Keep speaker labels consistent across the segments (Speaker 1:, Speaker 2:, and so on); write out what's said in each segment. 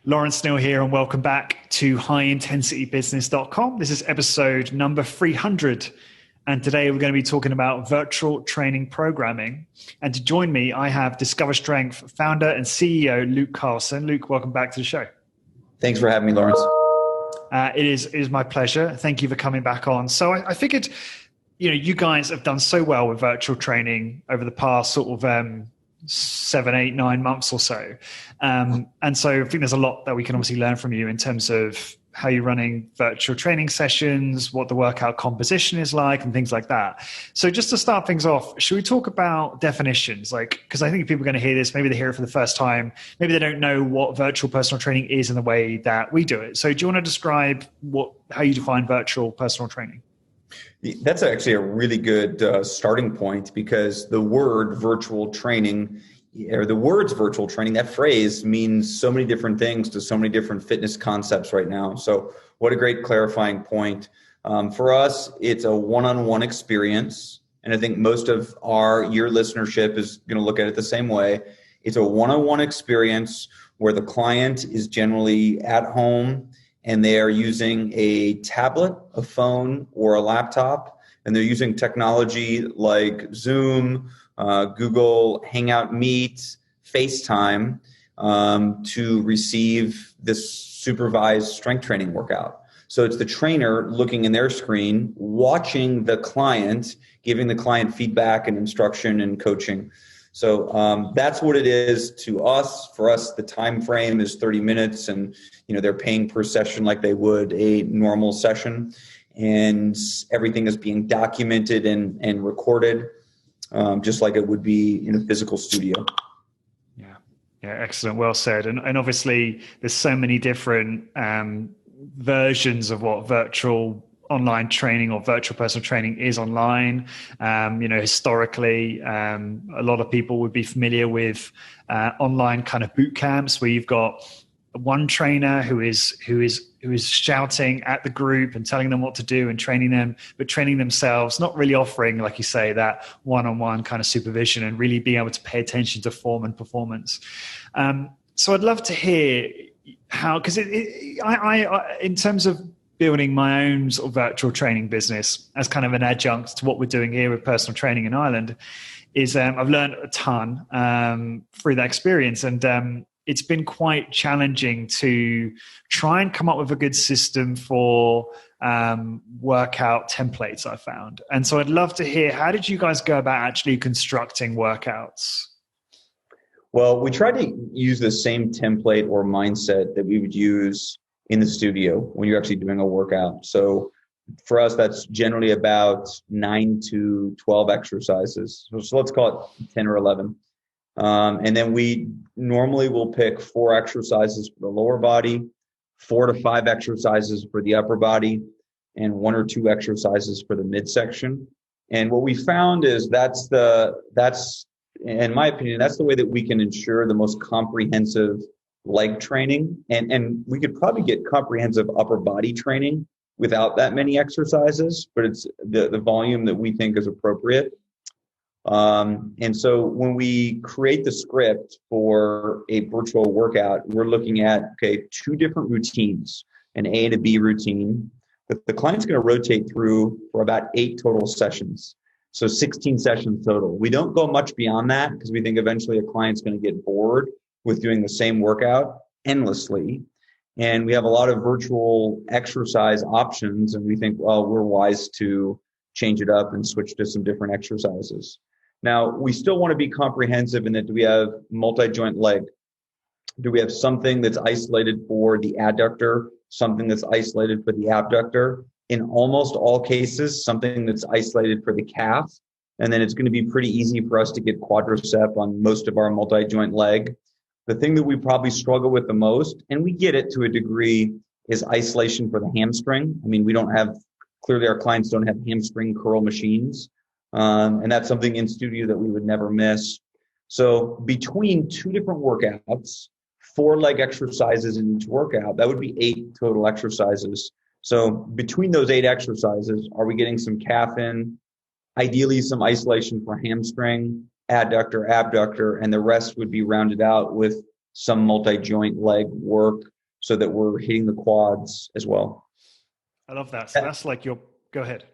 Speaker 1: Lawrence Neal here, and welcome back to highintensitybusiness.com. This is episode number 300. And today we're going to be talking about virtual training programming. And to join me, I have Discover Strength founder and CEO, Luke Carlson. Luke, welcome back to the show.
Speaker 2: Thanks for having me, Lawrence.
Speaker 1: It is my pleasure. Thank you for coming back on. So I figured, you guys have done so well with virtual training over the past sort of 7, 8, 9 months or so. And so I think there's a lot that we can obviously learn from you in terms of how you're running virtual training sessions, what the workout composition is like, and things like that. So just to start things off, should we talk about definitions? Because I think people are going to hear this, maybe they hear it for the first time, maybe they don't know what virtual personal training is in the way that we do it. So do you want to describe how you define virtual personal training?
Speaker 2: That's actually a really good starting point, because the word virtual training, or the words virtual training, that phrase means so many different things to so many different fitness concepts right now. So what a great clarifying point. For us, it's a one-on-one experience. And I think most of your listenership is going to look at it the same way. It's a one-on-one experience where the client is generally at home and they are using a tablet, a phone, or a laptop, and they're using technology like Zoom, Google Hangout Meet, FaceTime to receive this supervised strength training workout. So it's the trainer looking in their screen, watching the client, giving the client feedback and instruction and coaching. So that's what it is to us. For us, the time frame is 30 minutes, and they're paying per session like they would a normal session, and everything is being documented and recorded, just like it would be in a physical studio.
Speaker 1: Yeah, excellent. Well said. And obviously, there's so many different versions of what virtual online training or virtual personal training is online. Historically, a lot of people would be familiar with online kind of boot camps where you've got one trainer who is shouting at the group and telling them what to do and training them, but training themselves, not really offering, like you say, that one-on-one kind of supervision and really being able to pay attention to form and performance. So I'd love to hear how, because I in terms of building my own sort of virtual training business as kind of an adjunct to what we're doing here with personal training in Ireland, is I've learned a ton through that experience. And it's been quite challenging to try and come up with a good system for workout templates, I found. And so I'd love to hear, how did you guys go about actually constructing workouts?
Speaker 2: Well, we tried to use the same template or mindset that we would use in the studio when you're actually doing a workout. So for us, that's generally about 9 to 12 exercises. So let's call it 10 or 11. And then we normally will pick 4 exercises for the lower body, 4 to 5 exercises for the upper body, and 1 or 2 exercises for the midsection. And what we found is that's in my opinion, that's the way that we can ensure the most comprehensive leg training. And we could probably get comprehensive upper body training without that many exercises, but it's the volume that we think is appropriate. And so when we create the script for a virtual workout, we're looking at, 2 different routines, an A and a B routine, that the client's going to rotate through for about 8 total sessions. So 16 sessions total. We don't go much beyond that because we think eventually a client's going to get bored with doing the same workout endlessly. And we have a lot of virtual exercise options, and we think, well, we're wise to change it up and switch to some different exercises. Now, we still want to be comprehensive in that, do we have multi-joint leg? Do we have something that's isolated for the adductor, something that's isolated for the abductor? In almost all cases, something that's isolated for the calf. And then it's going to be pretty easy for us to get quadricep on most of our multi-joint leg. The thing that we probably struggle with the most, and we get it to a degree, is isolation for the hamstring. I mean, clearly our clients don't have hamstring curl machines. And that's something in studio that we would never miss. So between 2 different workouts, 4 leg exercises in each workout, that would be 8 total exercises. So between those 8 exercises, are we getting some calf in, ideally some isolation for hamstring, adductor, abductor, and the rest would be rounded out with some multi-joint leg work so that we're hitting the quads as well.
Speaker 1: I love that. So that's like go ahead.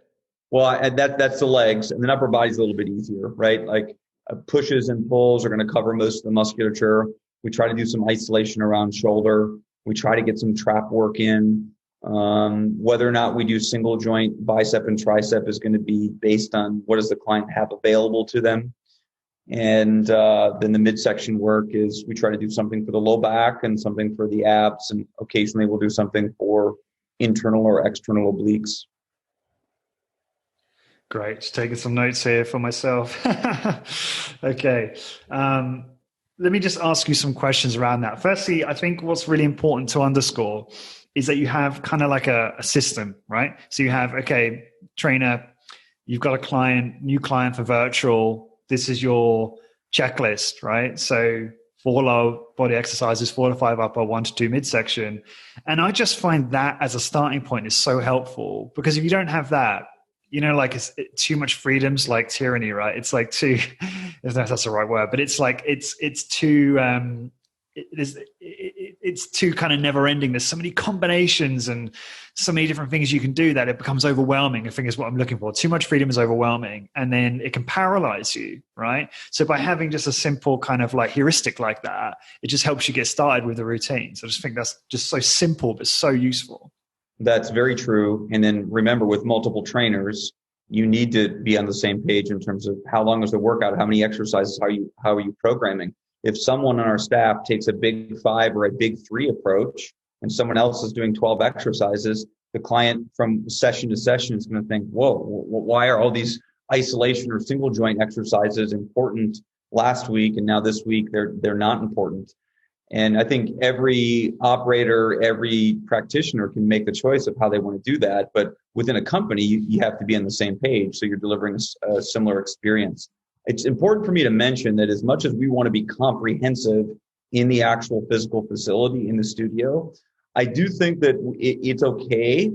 Speaker 2: Well, that's the legs, and then upper body's a little bit easier, right? Like pushes and pulls are going to cover most of the musculature. We try to do some isolation around shoulder. We try to get some trap work in. Whether or not we do single joint bicep and tricep is going to be based on what does the client have available to them. And then the midsection work is we try to do something for the low back and something for the abs, and occasionally we'll do something for internal or external obliques.
Speaker 1: Great. Just taking some notes here for myself. Okay. Let me just ask you some questions around that. Firstly, I think what's really important to underscore is that you have kind of like a system, right? So you have, okay, trainer, you've got a client, new client for virtual. This is your checklist, right? So 4 lower body exercises, 4 to 5 upper, 1 to 2 midsection. And I just find that as a starting point is so helpful, because if you don't have that, like it's too much freedom's like tyranny, right? It's like too, I don't know if that's the right word, but it's like, it's too, it's too kind of never ending. There's so many combinations and so many different things you can do that it becomes overwhelming. I think is what I'm looking for. Too much freedom is overwhelming, and then it can paralyze you, right? So by having just a simple kind of like heuristic like that, it just helps you get started with the routine. So I just think that's just so simple, but so useful.
Speaker 2: That's very true. And then remember, with multiple trainers, you need to be on the same page in terms of how long is the workout, how many exercises, how are you programming. If someone on our staff takes a big 5 or a big 3 approach and someone else is doing 12 exercises, the client from session to session is going to think, whoa, why are all these isolation or single joint exercises important last week and now this week they're not important? And I think every operator, every practitioner can make the choice of how they want to do that. But within a company, you have to be on the same page, so you're delivering a similar experience. It's important for me to mention that as much as we want to be comprehensive in the actual physical facility in the studio, I do think that it's okay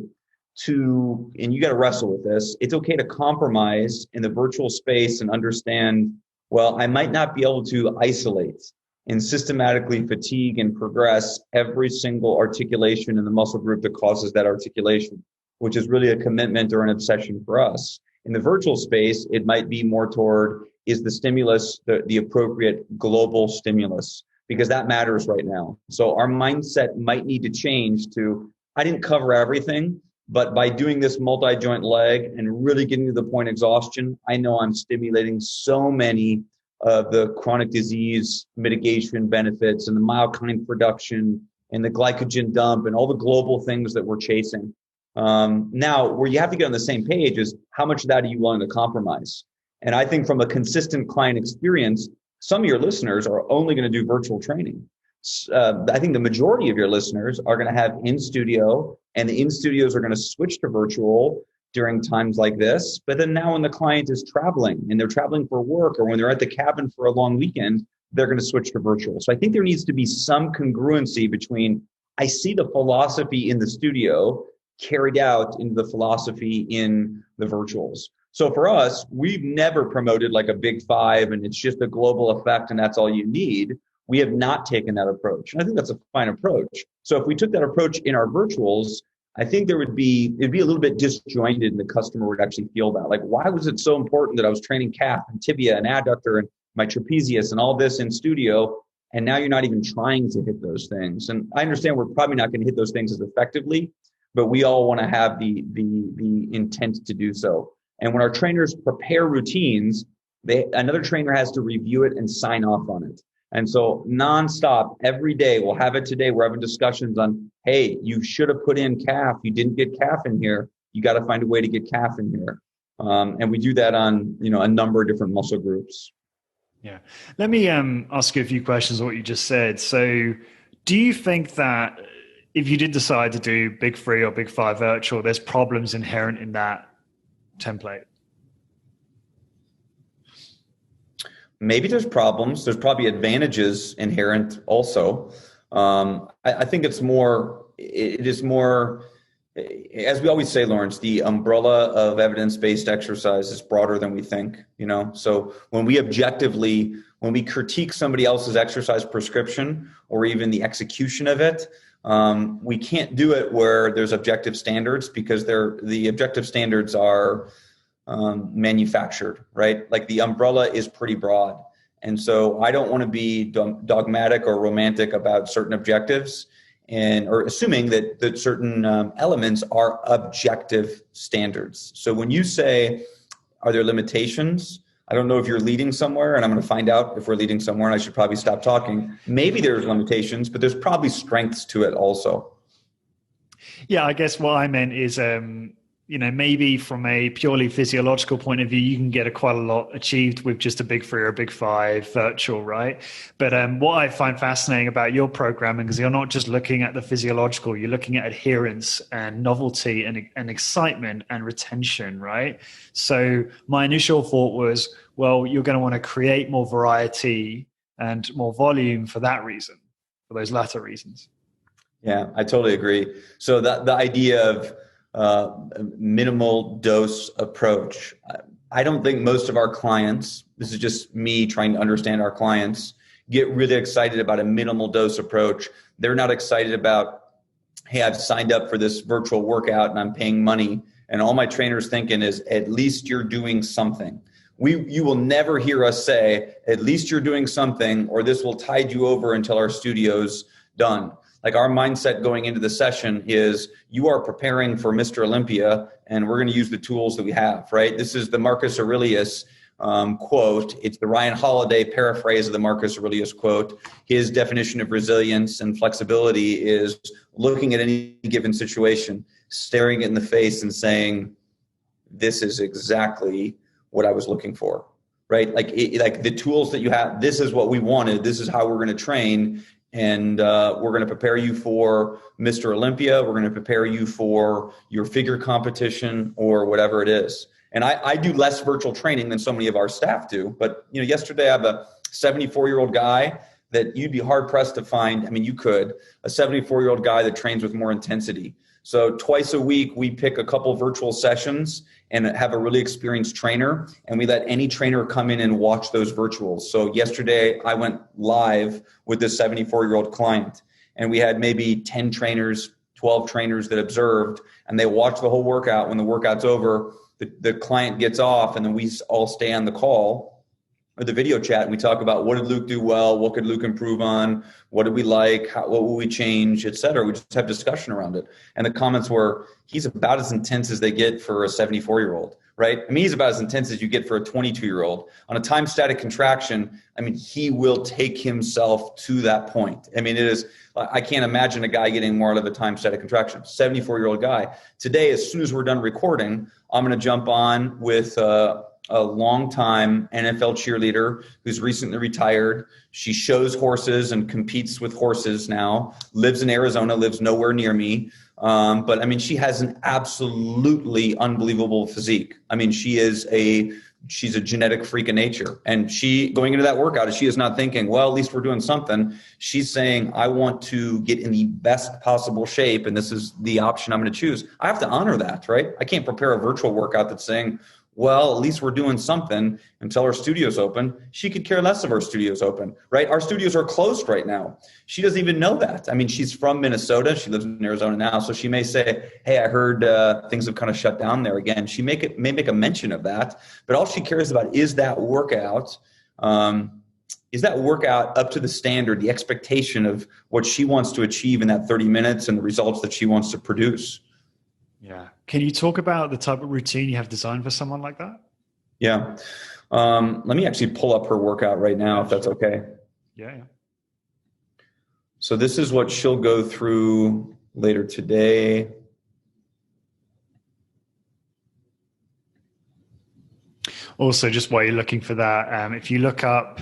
Speaker 2: to, and you got to wrestle with this, it's okay to compromise in the virtual space and understand, well, I might not be able to isolate and systematically fatigue and progress every single articulation in the muscle group that causes that articulation, which is really a commitment or an obsession for us. In the virtual space, it might be more toward, is the stimulus the appropriate global stimulus? Because that matters right now. So our mindset might need to change to, I didn't cover everything, but by doing this multi-joint leg and really getting to the point exhaustion, I know I'm stimulating so many of the chronic disease mitigation benefits and the myokine production and the glycogen dump and all the global things that we're chasing. Now, where you have to get on the same page is how much of that are you willing to compromise? And I think from a consistent client experience, some of your listeners are only going to do virtual training. I think the majority of your listeners are going to have in studio, and the in studios are going to switch to virtual during times like this. But then now when the client is traveling and they're traveling for work, or when they're at the cabin for a long weekend, they're going to switch to virtual. So I think there needs to be some congruency between, I see the philosophy in the studio carried out into the philosophy in the virtuals. So for us, we've never promoted like a big 5 and it's just a global effect and that's all you need. We have not taken that approach. And I think that's a fine approach. So if we took that approach in our virtuals, I think it'd be a little bit disjointed and the customer would actually feel that. Like, why was it so important that I was training calf and tibia and adductor and my trapezius and all this in studio, and now you're not even trying to hit those things? And I understand we're probably not going to hit those things as effectively, but we all want to have the intent to do so. And when our trainers prepare routines, another trainer has to review it and sign off on it. And so nonstop, every day, we'll have it today. We're having discussions on, hey, you should have put in calf. You didn't get calf in here. You got to find a way to get calf in here. And we do that on, a number of different muscle groups.
Speaker 1: Yeah. Let me ask you a few questions on what you just said. So do you think that if you did decide to do big 3 or big 5 virtual, there's problems inherent in that template?
Speaker 2: Maybe there's problems. There's probably advantages inherent also. I think it is more, as we always say, Lawrence, the umbrella of evidence-based exercise is broader than we think, So when we critique somebody else's exercise prescription or even the execution of it, We can't do it where there's objective standards because the objective standards are manufactured, right? Like the umbrella is pretty broad. And so I don't want to be dogmatic or romantic about certain objectives or assuming that certain elements are objective standards. So when you say, are there limitations? I don't know if you're leading somewhere, and I'm going to find out if we're leading somewhere, and I should probably stop talking. Maybe there's limitations, but there's probably strengths to it also.
Speaker 1: Yeah, I guess what I meant is, maybe from a purely physiological point of view, you can get quite a lot achieved with just a big 3 or a big 5 virtual, right? But what I find fascinating about your programming is you're not just looking at the physiological, you're looking at adherence and novelty and excitement and retention, right? So my initial thought was, well, you're going to want to create more variety and more volume for that reason, for those latter reasons.
Speaker 2: Yeah, I totally agree. So the idea of minimal dose approach. I don't think most of our clients, this is just me trying to understand our clients, get really excited about a minimal dose approach. They're not excited about, hey, I've signed up for this virtual workout and I'm paying money. And all my trainer's thinking is, at least you're doing something. You will never hear us say, at least you're doing something, or this will tide you over until our studio's done. Like our mindset going into the session is you are preparing for Mr. Olympia and we're going to use the tools that we have, right? This is the Marcus Aurelius quote. It's the Ryan Holiday paraphrase of the Marcus Aurelius quote. His definition of resilience and flexibility is looking at any given situation, staring it in the face and saying, this is exactly what I was looking for, right? Like the tools that you have, this is what we wanted. This is how we're going to train. And we're going to prepare you for Mr. Olympia. We're going to prepare you for your figure competition or whatever it is. And I do less virtual training than so many of our staff do. But yesterday I have a 74-year-old guy that you'd be hard pressed to find. I mean, you could, a 74-year-old guy that trains with more intensity. So twice a week, we pick a couple virtual sessions and have a really experienced trainer, and we let any trainer come in and watch those virtuals. So yesterday, I went live with this 74-year-old client, and we had maybe 10 trainers, 12 trainers that observed, and they watched the whole workout. When the workout's over, the client gets off, and then we all stay on the call or the video chat, and we talk about what did Luke do well, what could Luke improve on, what did we like, what will we change, et cetera. We just have discussion around it. And the comments were, he's about as intense as they get for a 74-year-old, right? I mean, he's about as intense as you get for a 22-year-old. On a time static contraction, I mean, he will take himself to that point. I mean, I can't imagine a guy getting more out of a time static contraction. 74-year-old guy. Today, as soon as we're done recording, I'm going to jump on with a longtime NFL cheerleader who's recently retired. She shows horses and competes with horses now, lives in Arizona, lives nowhere near me. But I mean, she has an absolutely unbelievable physique. I mean, she's a genetic freak of nature. And she, going into that workout, she is not thinking, well, at least we're doing something. She's saying, I want to get in the best possible shape, and this is the option I'm going to choose. I have to honor that, right? I can't prepare a virtual workout that's saying, well, at least we're doing something until our studio's open. She could care less if our studio's open, right? Our studios are closed right now. She doesn't even know that. I mean, she's from Minnesota. She lives in Arizona now. So she may say, hey, I heard things have kind of shut down there again. She may make a mention of that, but all she cares about is that workout. Is that workout up to the standard, the expectation of what she wants to achieve in that 30 minutes and the results that she wants to produce?
Speaker 1: Yeah. Can you talk about the type of routine you have designed for someone like that?
Speaker 2: Yeah. Let me actually pull up her workout right now, if that's okay.
Speaker 1: Yeah.
Speaker 2: So this is what she'll go through later today.
Speaker 1: Also, just while you're looking for that, if you look up,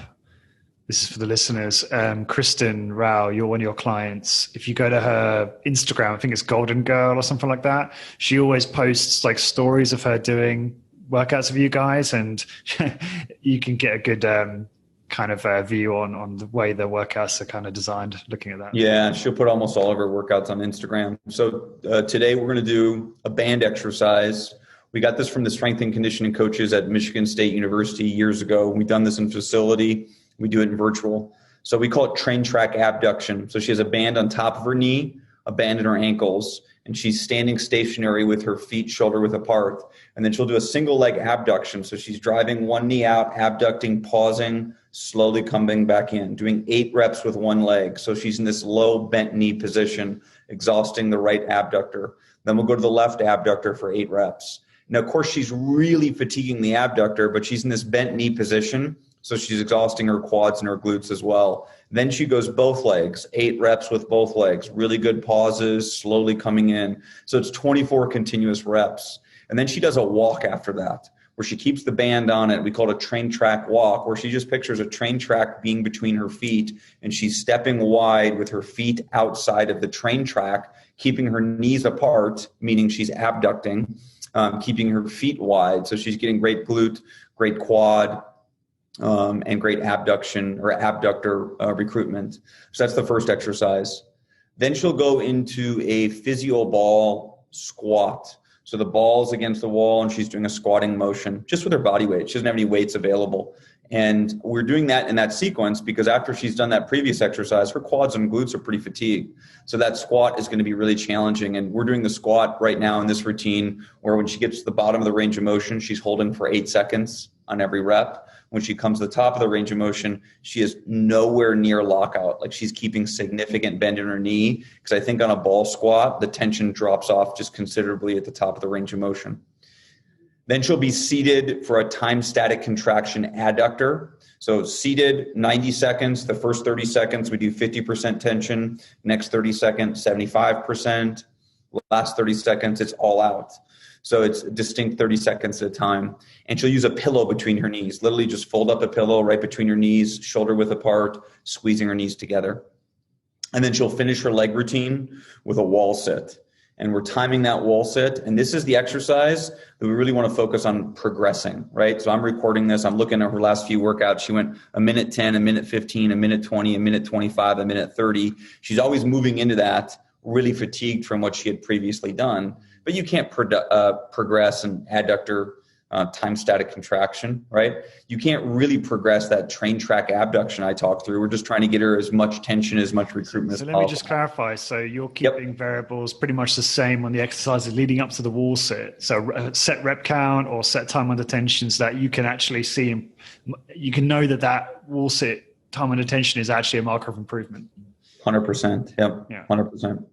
Speaker 1: this is for the listeners, Kristen Rao, you're one of your clients. If you go to her Instagram, I think it's Golden Girl or something like that, she always posts like stories of her doing workouts with you guys, and you can get a good kind of view on the way the workouts are kind of designed looking at that.
Speaker 2: Yeah, she'll put almost all of her workouts on Instagram. So today we're going to do a band exercise. We got this from the strength and conditioning coaches at Michigan State University years ago. We've done this in facility. We do it in virtual. So we call it train track abduction. So she has a band on top of her knee. abandon her ankles, and she's standing stationary with her feet shoulder width apart. And then she'll do a single leg abduction. So she's driving one knee out, abducting, pausing, slowly coming back in, doing 8 reps with one leg. So she's in this low bent knee position, exhausting the right abductor. Then we'll go to the left abductor for 8 reps. Now, of course, she's really fatiguing the abductor, but she's in this bent knee position. So she's exhausting her quads and her glutes as well. Then she goes both legs, 8 reps with both legs, really good pauses, slowly coming in. So it's 24 continuous reps. And then she does a walk after that, where she keeps the band on it. We call it a train track walk, where she just pictures a train track being between her feet, and she's stepping wide with her feet outside of the train track, keeping her knees apart, meaning she's abducting, keeping her feet wide. So she's getting great glute, great quad, and great abduction or abductor recruitment. So that's the first exercise. Then she'll go into a physio ball squat. So the ball's against the wall and she's doing a squatting motion just with her body weight. She doesn't have any weights available. And we're doing that in that sequence because after she's done that previous exercise, her quads and glutes are pretty fatigued. So that squat is going to be really challenging. And we're doing the squat right now in this routine where when she gets to the bottom of the range of motion, she's holding for 8 seconds on every rep. When she comes to the top of the range of motion, she is nowhere near lockout. Like she's keeping significant bend in her knee because I think on a ball squat, the tension drops off just considerably at the top of the range of motion. Then she'll be seated for a time static contraction adductor. So seated 90 seconds, the first 30 seconds, we do 50% tension. Next 30 seconds, 75%. Last 30 seconds, it's all out. So it's distinct 30 seconds at a time. And she'll use a pillow between her knees, literally just fold up a pillow right between her knees, shoulder width apart, squeezing her knees together. And then she'll finish her leg routine with a wall sit. And we're timing that wall sit. And this is the exercise that we really want to focus on progressing, right? So I'm recording this. I'm looking at her last few workouts. She went a minute 10, a minute 15, a minute 20, a minute 25, a minute 30. She's always moving into that, really fatigued from what she had previously done. But you can't progress an adductor time static contraction, right? You can't really progress that train track abduction I talked through. We're just trying to get her as much tension, as much recruitment as possible.
Speaker 1: So let me just clarify. So you're keeping variables pretty much the same on the exercises leading up to the wall sit. So set rep count or set time under tension so that you can actually see, you can know that wall sit time under tension is actually a marker of improvement.
Speaker 2: 100%. Yep. Yeah. 100%.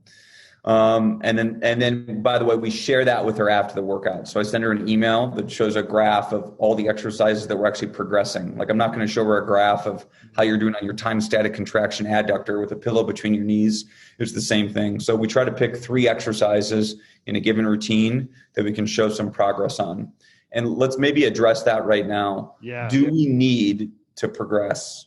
Speaker 2: And then, by the way, we share that with her after the workout. So I send her an email that shows a graph of all the exercises that we're actually progressing. Like I'm not going to show her a graph of how you're doing on your time static contraction adductor with a pillow between your knees. It's the same thing. So we try to pick 3 exercises in a given routine that we can show some progress on. And let's maybe address that right now.
Speaker 1: Yeah.
Speaker 2: Do we need to progress?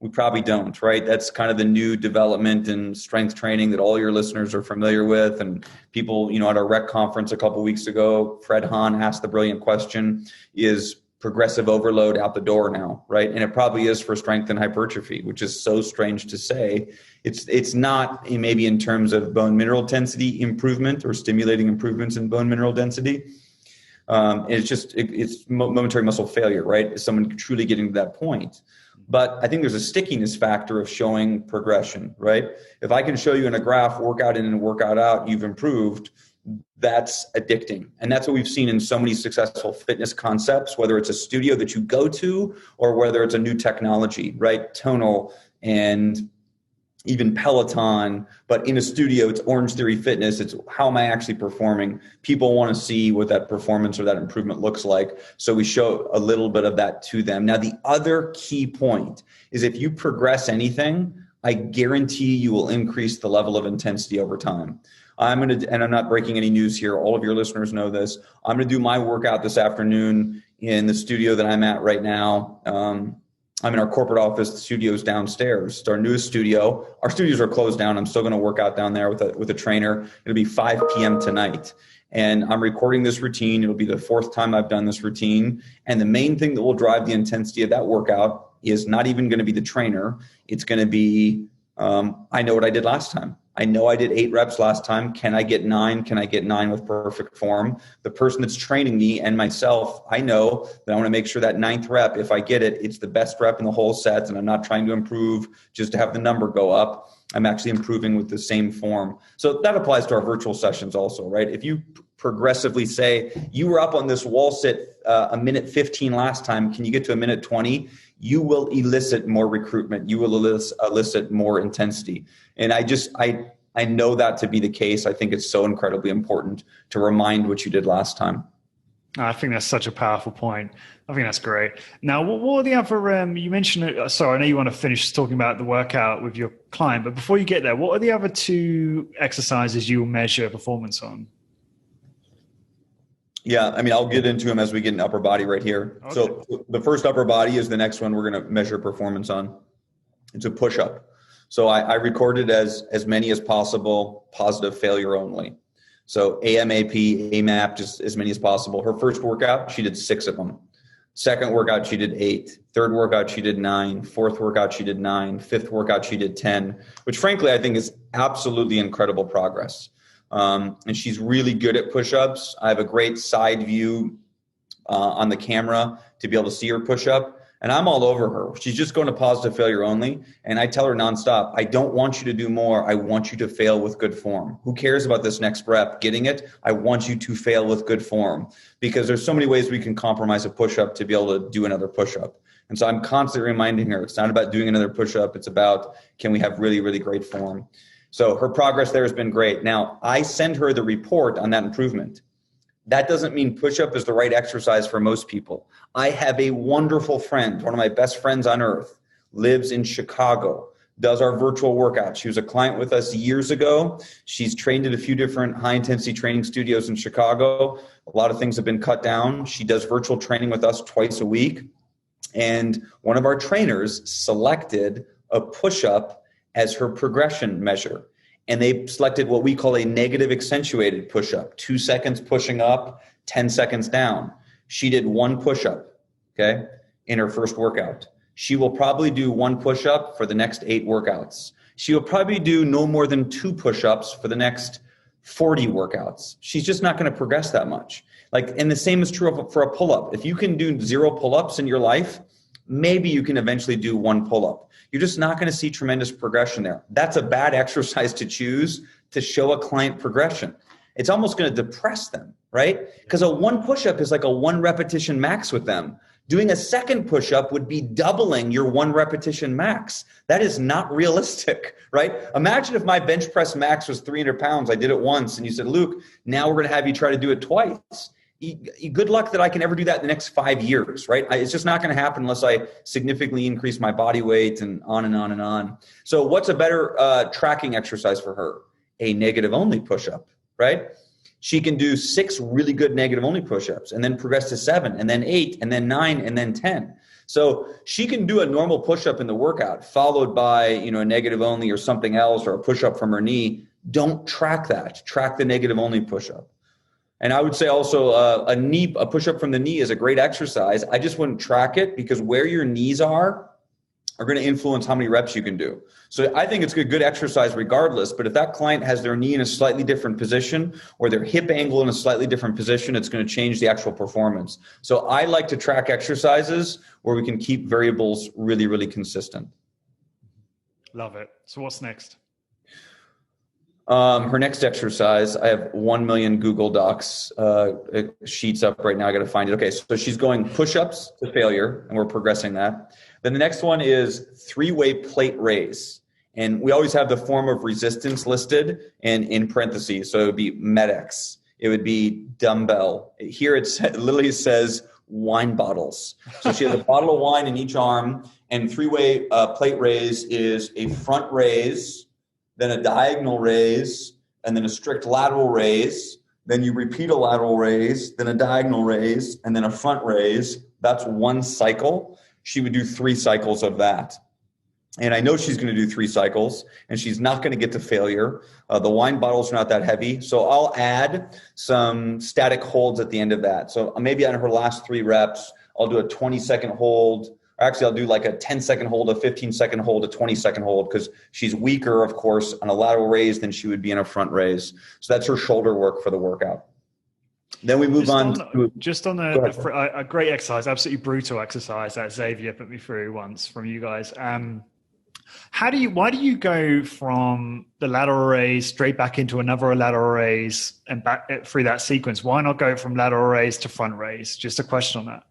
Speaker 2: We probably don't, right? That's kind of the new development in strength training that all your listeners are familiar with. And people, at our rec conference a couple of weeks ago, Fred Hahn asked the brilliant question, is progressive overload out the door now, right? And it probably is for strength and hypertrophy, which is so strange to say. It's not maybe in terms of bone mineral density improvement or stimulating improvements in bone mineral density. It's momentary muscle failure, right? Is someone truly getting to that point? But I think there's a stickiness factor of showing progression, right? If I can show you in a graph, workout in and workout out, you've improved, that's addicting. And that's what we've seen in so many successful fitness concepts, whether it's a studio that you go to or whether it's a new technology, right? Tonal and even Peloton, but in a studio, it's Orange Theory Fitness. It's how am I actually performing? People want to see what that performance or that improvement looks like. So we show a little bit of that to them. Now, the other key point is if you progress anything, I guarantee you will increase the level of intensity over time. And I'm not breaking any news here. All of your listeners know this. I'm going to do my workout this afternoon in the studio that I'm at right now. I'm in our corporate office. The studio's downstairs. It's our newest studio. Our studios are closed down. I'm still going to work out down there with a trainer. It'll be 5 p.m. tonight. And I'm recording this routine. It'll be the 4th time I've done this routine. And the main thing that will drive the intensity of that workout is not even going to be the trainer. It's going to be, I know what I did last time. I know I did 8 reps last time. Can I get 9? Can I get 9 with perfect form? The person that's training me and myself, I know that I want to make sure that 9th rep, if I get it, it's the best rep in the whole set. And I'm not trying to improve just to have the number go up. I'm actually improving with the same form. So that applies to our virtual sessions also, right? If you progressively say, you were up on this wall sit a minute 15 last time, can you get to a minute 20? You will elicit more recruitment. You will elicit more intensity. And I know that to be the case. I think it's so incredibly important to remind what you did last time.
Speaker 1: I think that's such a powerful point. I think that's great. Now, what are the other, you mentioned, sorry, I know you want to finish talking about the workout with your client, but before you get there, what are the other two exercises you will measure performance on?
Speaker 2: Yeah, I mean, I'll get into them as we get in upper body right here. Okay. So the first upper body is the next one we're going to measure performance on. It's a push-up. So I recorded as many as possible, positive failure only. So AMAP, AMAP, just as many as possible. Her first workout, she did 6 of them. Second workout, she did 8. Third workout, she did 9. Fourth workout, she did 9. Fifth workout, she did 10, which frankly, I think is absolutely incredible progress. And she's really good at push-ups. I have a great side view on the camera to be able to see her push-up. And I'm all over her. She's just going to positive failure only. And I tell her nonstop, I don't want you to do more. I want you to fail with good form. Who cares about this next rep? Getting it? I want you to fail with good form, because there's so many ways we can compromise a push-up to be able to do another push-up. And so I'm constantly reminding her, it's not about doing another push-up. It's about, can we have really, really great form? So her progress there has been great. Now, I send her the report on that improvement. That doesn't mean push-up is the right exercise for most people. I have a wonderful friend, one of my best friends on earth, lives in Chicago, does our virtual workouts. She was a client with us years ago. She's trained at a few different high-intensity training studios in Chicago. A lot of things have been cut down. She does virtual training with us twice a week. And one of our trainers selected a push-up as her progression measure. And they selected what we call a negative accentuated push-up, 2 seconds pushing up, 10 seconds down. She did 1 push-up, okay, in her first workout. She will probably do 1 push-up for the next 8 workouts. She will probably do no more than 2 push-ups for the next 40 workouts. She's just not going to progress that much. And the same is true for a pull-up. If you can do 0 pull-ups in your life, maybe you can eventually do 1 pull-up. You're just not going to see tremendous progression there. That's a bad exercise to choose to show a client progression. It's almost going to depress them, right? Because a 1 push-up is like a 1 repetition max with them. Doing a second push-up would be doubling your 1 repetition max. That is not realistic, right? Imagine if my bench press max was 300 pounds. I did it once and you said, Luke, now we're going to have you try to do it twice. Good luck that I can ever do that in the next 5 years, right? It's just not going to happen unless I significantly increase my body weight and on and on and on. So what's a better tracking exercise for her? A negative only push-up, right? She can do 6 really good negative only push-ups and then progress to 7 and then 8 and then 9 and then 10. So she can do a normal push-up in the workout followed by, a negative only or something else or a push-up from her knee. Don't track that. Track the negative only push-up. And I would say also a push-up from the knee is a great exercise. I just wouldn't track it because where your knees are going to influence how many reps you can do. So I think it's a good exercise regardless, but if that client has their knee in a slightly different position or their hip angle in a slightly different position, it's going to change the actual performance. So I like to track exercises where we can keep variables really, really consistent.
Speaker 1: Love it. So what's next?
Speaker 2: Her next exercise, I have 1 million Google Docs sheets up right now. I got to find it. Okay, so she's going push-ups to failure, and we're progressing that. Then the next one is 3-way plate raise. And we always have the form of resistance listed and in parentheses. So it would be MEDX. It would be dumbbell. Here it literally says wine bottles. So she has a bottle of wine in each arm, and 3-way plate raise is a front raise, then a diagonal raise, and then a strict lateral raise. Then you repeat a lateral raise, then a diagonal raise, and then a front raise. That's 1 cycle. She would do 3 cycles of that. And I know she's going to do 3 cycles, and she's not going to get to failure. The wine bottles are not that heavy. So I'll add some static holds at the end of that. So maybe on her last 3 reps, I'll do a 20-second hold. Actually, I'll do like a 10-second hold, a 15-second hold, a 20-second hold, because she's weaker, of course, on a lateral raise than she would be in a front raise. So that's her shoulder work for the workout. Then we move on to
Speaker 1: a great exercise, absolutely brutal exercise that Xavier put me through once from you guys. Why do you go from the lateral raise straight back into another lateral raise and back through that sequence? Why not go from lateral raise to front raise? Just a question on that.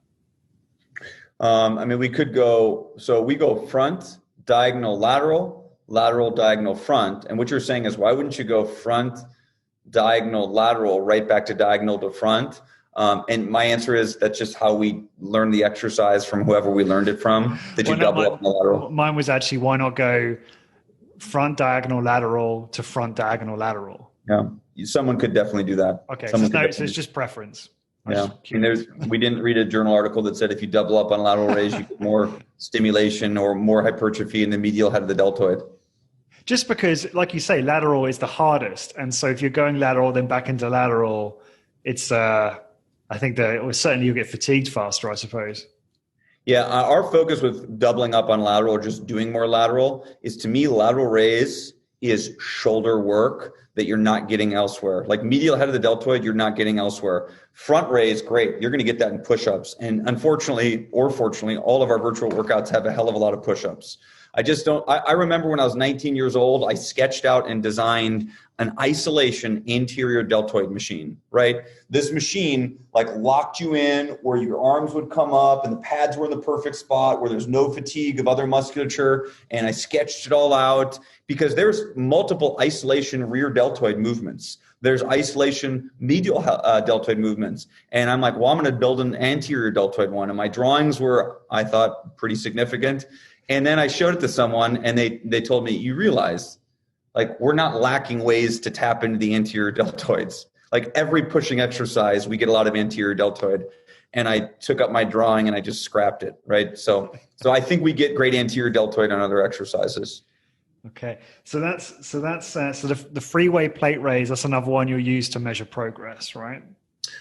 Speaker 2: I mean, we go front, diagonal, lateral, lateral, diagonal, front. And what you're saying is, why wouldn't you go front, diagonal, lateral, right back to diagonal to front? And my answer is that's just how we learn the exercise from whoever we learned it from. Did you double up on the lateral?
Speaker 1: Mine was actually, why not go front diagonal lateral to front diagonal lateral?
Speaker 2: Yeah, someone could definitely do that.
Speaker 1: Okay, so it's just preference.
Speaker 2: Yeah, we didn't read a journal article that said if you double up on lateral raise, you get more stimulation or more hypertrophy in the medial head of the deltoid.
Speaker 1: Just because, like you say, lateral is the hardest. And so if you're going lateral, then back into lateral, it's, I think that certainly you'll get fatigued faster, I suppose.
Speaker 2: Yeah, our focus with doubling up on lateral or just doing more lateral is, to me, lateral raise is shoulder work that you're not getting elsewhere. Like medial head of the deltoid, you're not getting elsewhere. Front raise, great. You're going to get that in push-ups. And unfortunately, or fortunately, all of our virtual workouts have a hell of a lot of push-ups. I remember when I was 19 years old, I sketched out and designed an isolation anterior deltoid machine, right? This machine like locked you in where your arms would come up and the pads were in the perfect spot where there's no fatigue of other musculature. And I sketched it all out because there's multiple isolation rear deltoid movements. There's isolation medial deltoid movements. And I'm like, well, I'm going to build an anterior deltoid one. And my drawings were, I thought, pretty significant. And then I showed it to someone and they told me, you realize, like, we're not lacking ways to tap into the anterior deltoids. Like every pushing exercise, we get a lot of anterior deltoid. And I took up my drawing and I just scrapped it, right? So I think we get great anterior deltoid on other exercises.
Speaker 1: Okay, so the freeway plate raise, that's another one you'll use to measure progress, right?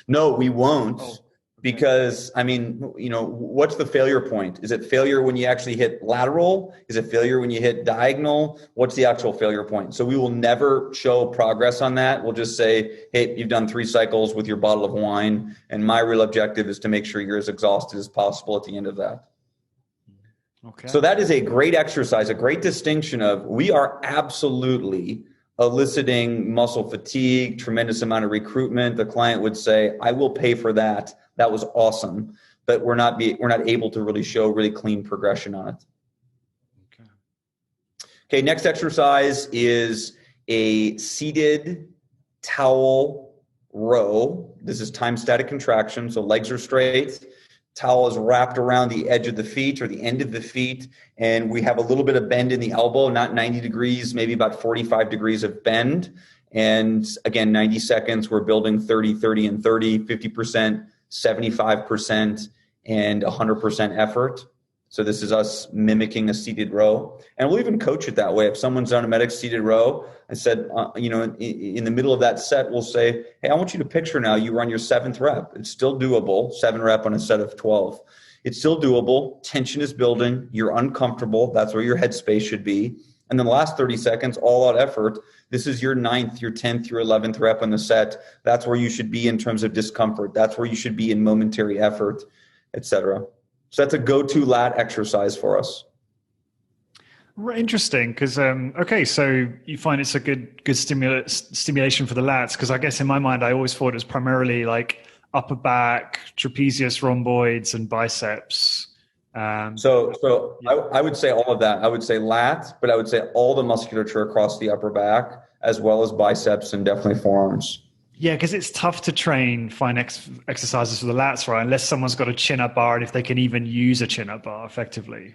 Speaker 2: No, we won't. Oh. Because, I mean, you know, what's the failure point? Is it failure when you actually hit lateral? Is it failure when you hit diagonal? What's the actual failure point? So we will never show progress on that. We'll just say, hey, you've done 3 cycles with your bottle of wine. And my real objective is to make sure you're as exhausted as possible at the end of that. Okay. So that is a great exercise, a great distinction of we are absolutely eliciting muscle fatigue, tremendous amount of recruitment. The client would say, I will pay for that. That was awesome, but we're not able to really show really clean progression on it. Okay, next exercise is a seated towel row. This is time static contraction, so legs are straight. Towel is wrapped around the edge of the feet or the end of the feet, and we have a little bit of bend in the elbow, not 90 degrees, maybe about 45 degrees of bend. And again, 90 seconds, we're building 30, 30, and 30, 50%, 75%, and 100% effort. So this is us mimicking a seated row. And we'll even coach it that way. If someone's done a medic seated row, I said, in the middle of that set, we'll say, hey, I want you to picture now you run your 7th rep. It's still doable, 7 rep on a set of 12. It's still doable. Tension is building. You're uncomfortable. That's where your headspace should be. And then the last 30 seconds, all out effort. This is your 9th, your 10th, your 11th rep on the set. That's where you should be in terms of discomfort. That's where you should be in momentary effort, etc. So that's a go-to lat exercise for us.
Speaker 1: Interesting, because so you find it's a good stimulation for the lats, because I guess in my mind I always thought it was primarily like upper back, trapezius, rhomboids, and biceps.
Speaker 2: I would say all of that. I would say lat, but I would say all the musculature across the upper back, as well as biceps and definitely forearms.
Speaker 1: Yeah, because it's tough to find exercises for the lats, right? Unless someone's got a chin-up bar, and if they can even use a chin-up bar effectively.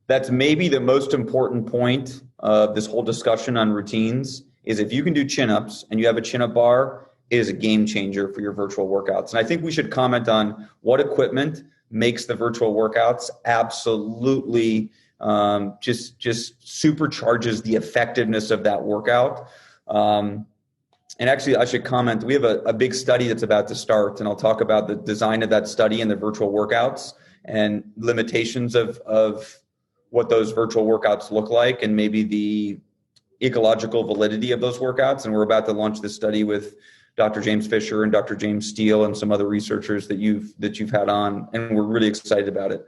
Speaker 2: That's maybe the most important point of this whole discussion on routines is if you can do chin-ups and you have a chin-up bar, it is a game changer for your virtual workouts. And I think we should comment on what equipment makes the virtual workouts absolutely just supercharges the effectiveness of that workout. And actually, I should comment, we have a big study that's about to start, and I'll talk about the design of that study and the virtual workouts and limitations of what those virtual workouts look like and maybe the ecological validity of those workouts. And we're about to launch this study with Dr. James Fisher and Dr. James Steele and some other researchers that you've had on, and we're really excited about it.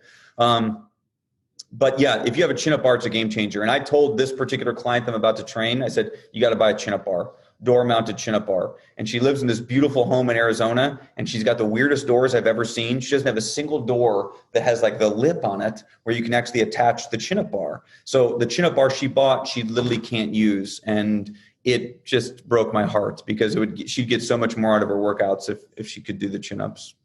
Speaker 2: But yeah, if you have a chin-up bar, it's a game changer. And I told this particular client I'm about to train, I said, you got to buy a chin-up bar, door-mounted chin-up bar. And she lives in this beautiful home in Arizona, and she's got the weirdest doors I've ever seen. She doesn't have a single door that has like the lip on it where you can actually attach the chin-up bar. So the chin-up bar she bought, she literally can't use. And it just broke my heart because she'd get so much more out of her workouts if she could do the chin-ups.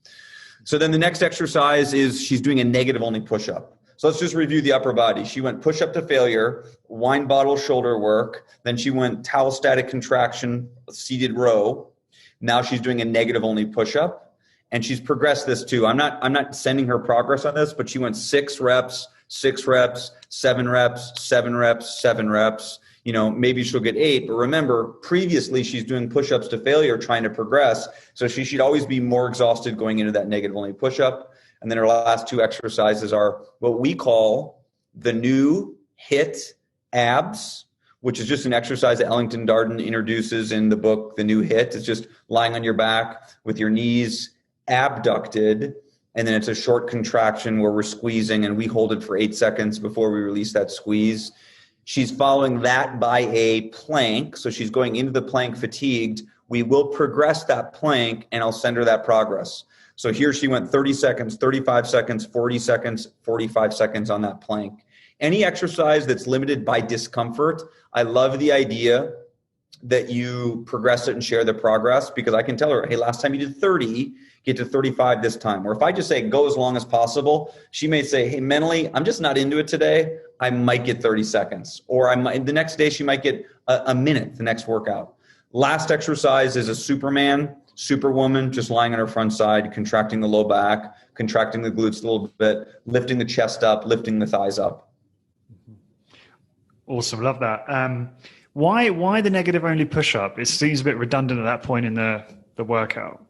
Speaker 2: So then the next exercise is she's doing a negative only push-up. So let's just review the upper body. She went push-up to failure, wine bottle shoulder work. Then she went towel static contraction, seated row. Now she's doing a negative only push-up. And she's progressed this too. I'm not sending her progress on this, but she went 6 reps, 7 reps, 7 reps, 7 reps. Maybe she'll get 8, but remember, previously she's doing push-ups to failure, trying to progress. So she should always be more exhausted going into that negative only push-up. And then our last 2 exercises are what we call the new HIT abs, which is just an exercise that Ellington Darden introduces in the book, The New HIT. It's just lying on your back with your knees abducted. And then it's a short contraction where we're squeezing and we hold it for 8 seconds before we release that squeeze. She's following that by a plank. So she's going into the plank fatigued. We will progress that plank and I'll send her that progress. So here she went 30 seconds, 35 seconds, 40 seconds, 45 seconds on that plank. Any exercise that's limited by discomfort, I love the idea that you progress it and share the progress, because I can tell her, hey, last time you did 30, get to 35 this time. Or if I just say go as long as possible, she may say, hey, mentally, I'm just not into it today. I might get 30 seconds. Or the next day she might get a minute, the next workout. Last exercise is a Superwoman, just lying on her front side, contracting the low back, contracting the glutes a little bit, lifting the chest up, lifting the thighs up.
Speaker 1: Awesome. Love that. Why the negative only push-up? It seems a bit redundant at that point in the workout.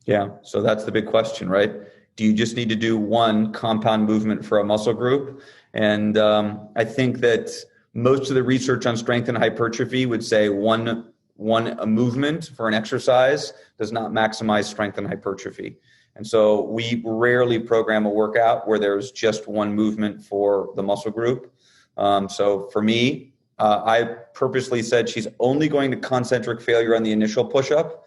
Speaker 2: Yeah. So that's the big question, right? Do you just need to do one compound movement for a muscle group? And I think that most of the research on strength and hypertrophy would say one movement for an exercise does not maximize strength and hypertrophy. And so we rarely program a workout where there's just one movement for the muscle group. So for me, I purposely said she's only going to concentric failure on the initial push-up.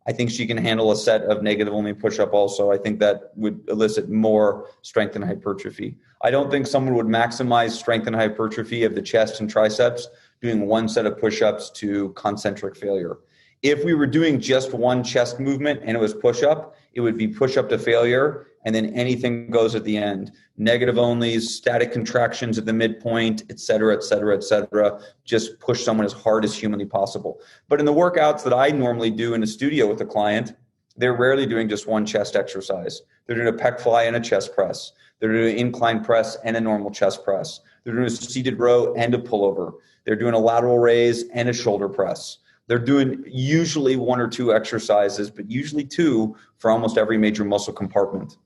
Speaker 2: I think she can handle a set of negative only push-up also. I think that would elicit more strength and hypertrophy. I don't think someone would maximize strength and hypertrophy of the chest and triceps doing one set of push-ups to concentric failure. If we were doing just one chest movement and it was push-up, it would be push-up to failure, and then anything goes at the end. Negative onlys, static contractions at the midpoint, et cetera, et cetera, et cetera. Just push someone as hard as humanly possible. But in the workouts that I normally do in the studio with a client, they're rarely doing just one chest exercise. They're doing a pec fly and a chest press. They're doing an incline press and a normal chest press. They're doing a seated row and a pullover. They're doing a lateral raise and a shoulder press. They're doing usually 1 or 2 exercises, but usually 2 for almost every major muscle compartment.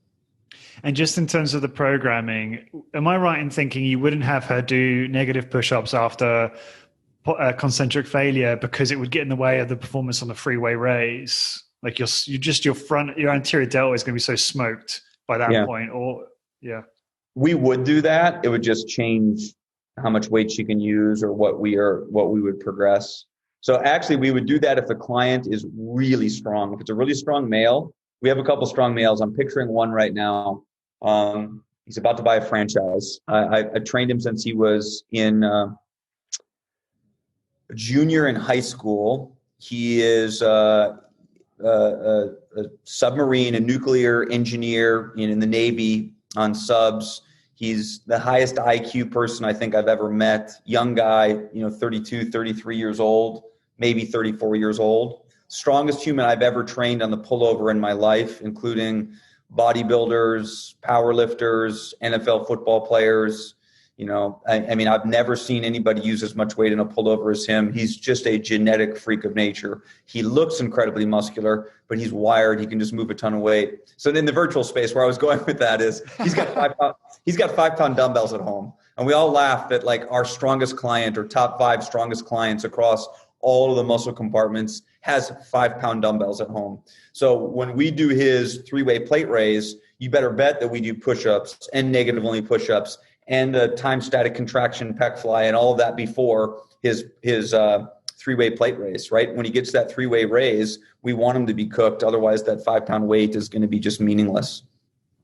Speaker 1: And just in terms of the programming, am I right in thinking you wouldn't have her do negative push-ups after concentric failure because it would get in the way of the performance on the freeway raise? Like your anterior delta is going to be so smoked by that point. Or
Speaker 2: we would do that. It would just change how much weight she can use or what we would progress. So actually, we would do that if the client is really strong. If it's a really strong male, we have a couple strong males. I'm picturing one right now. He's about to buy a franchise. I trained him since he was in junior in high school. He is a submarine, a nuclear engineer in the Navy on subs. He's the highest IQ person I think I've ever met. Young guy, 32, 33 years old, maybe 34 years old. Strongest human I've ever trained on the pullover in my life, including bodybuilders, powerlifters, NFL football players. I've never seen anybody use as much weight in a pullover as him. He's just a genetic freak of nature. He looks incredibly muscular, but he's wired. He can just move a ton of weight. So in the virtual space, where I was going with that is he's got 5-pound dumbbells at home. And we all laugh that like our strongest client or top 5 strongest clients across all of the muscle compartments has 5-pound dumbbells at home. So when we do his 3-way plate raise, you better bet that we do push-ups and negative only push-ups and the time static contraction pec fly and all of that before his three-way plate raise, right? When he gets that three-way raise, we want him to be cooked. Otherwise, that 5-pound weight is going to be just meaningless.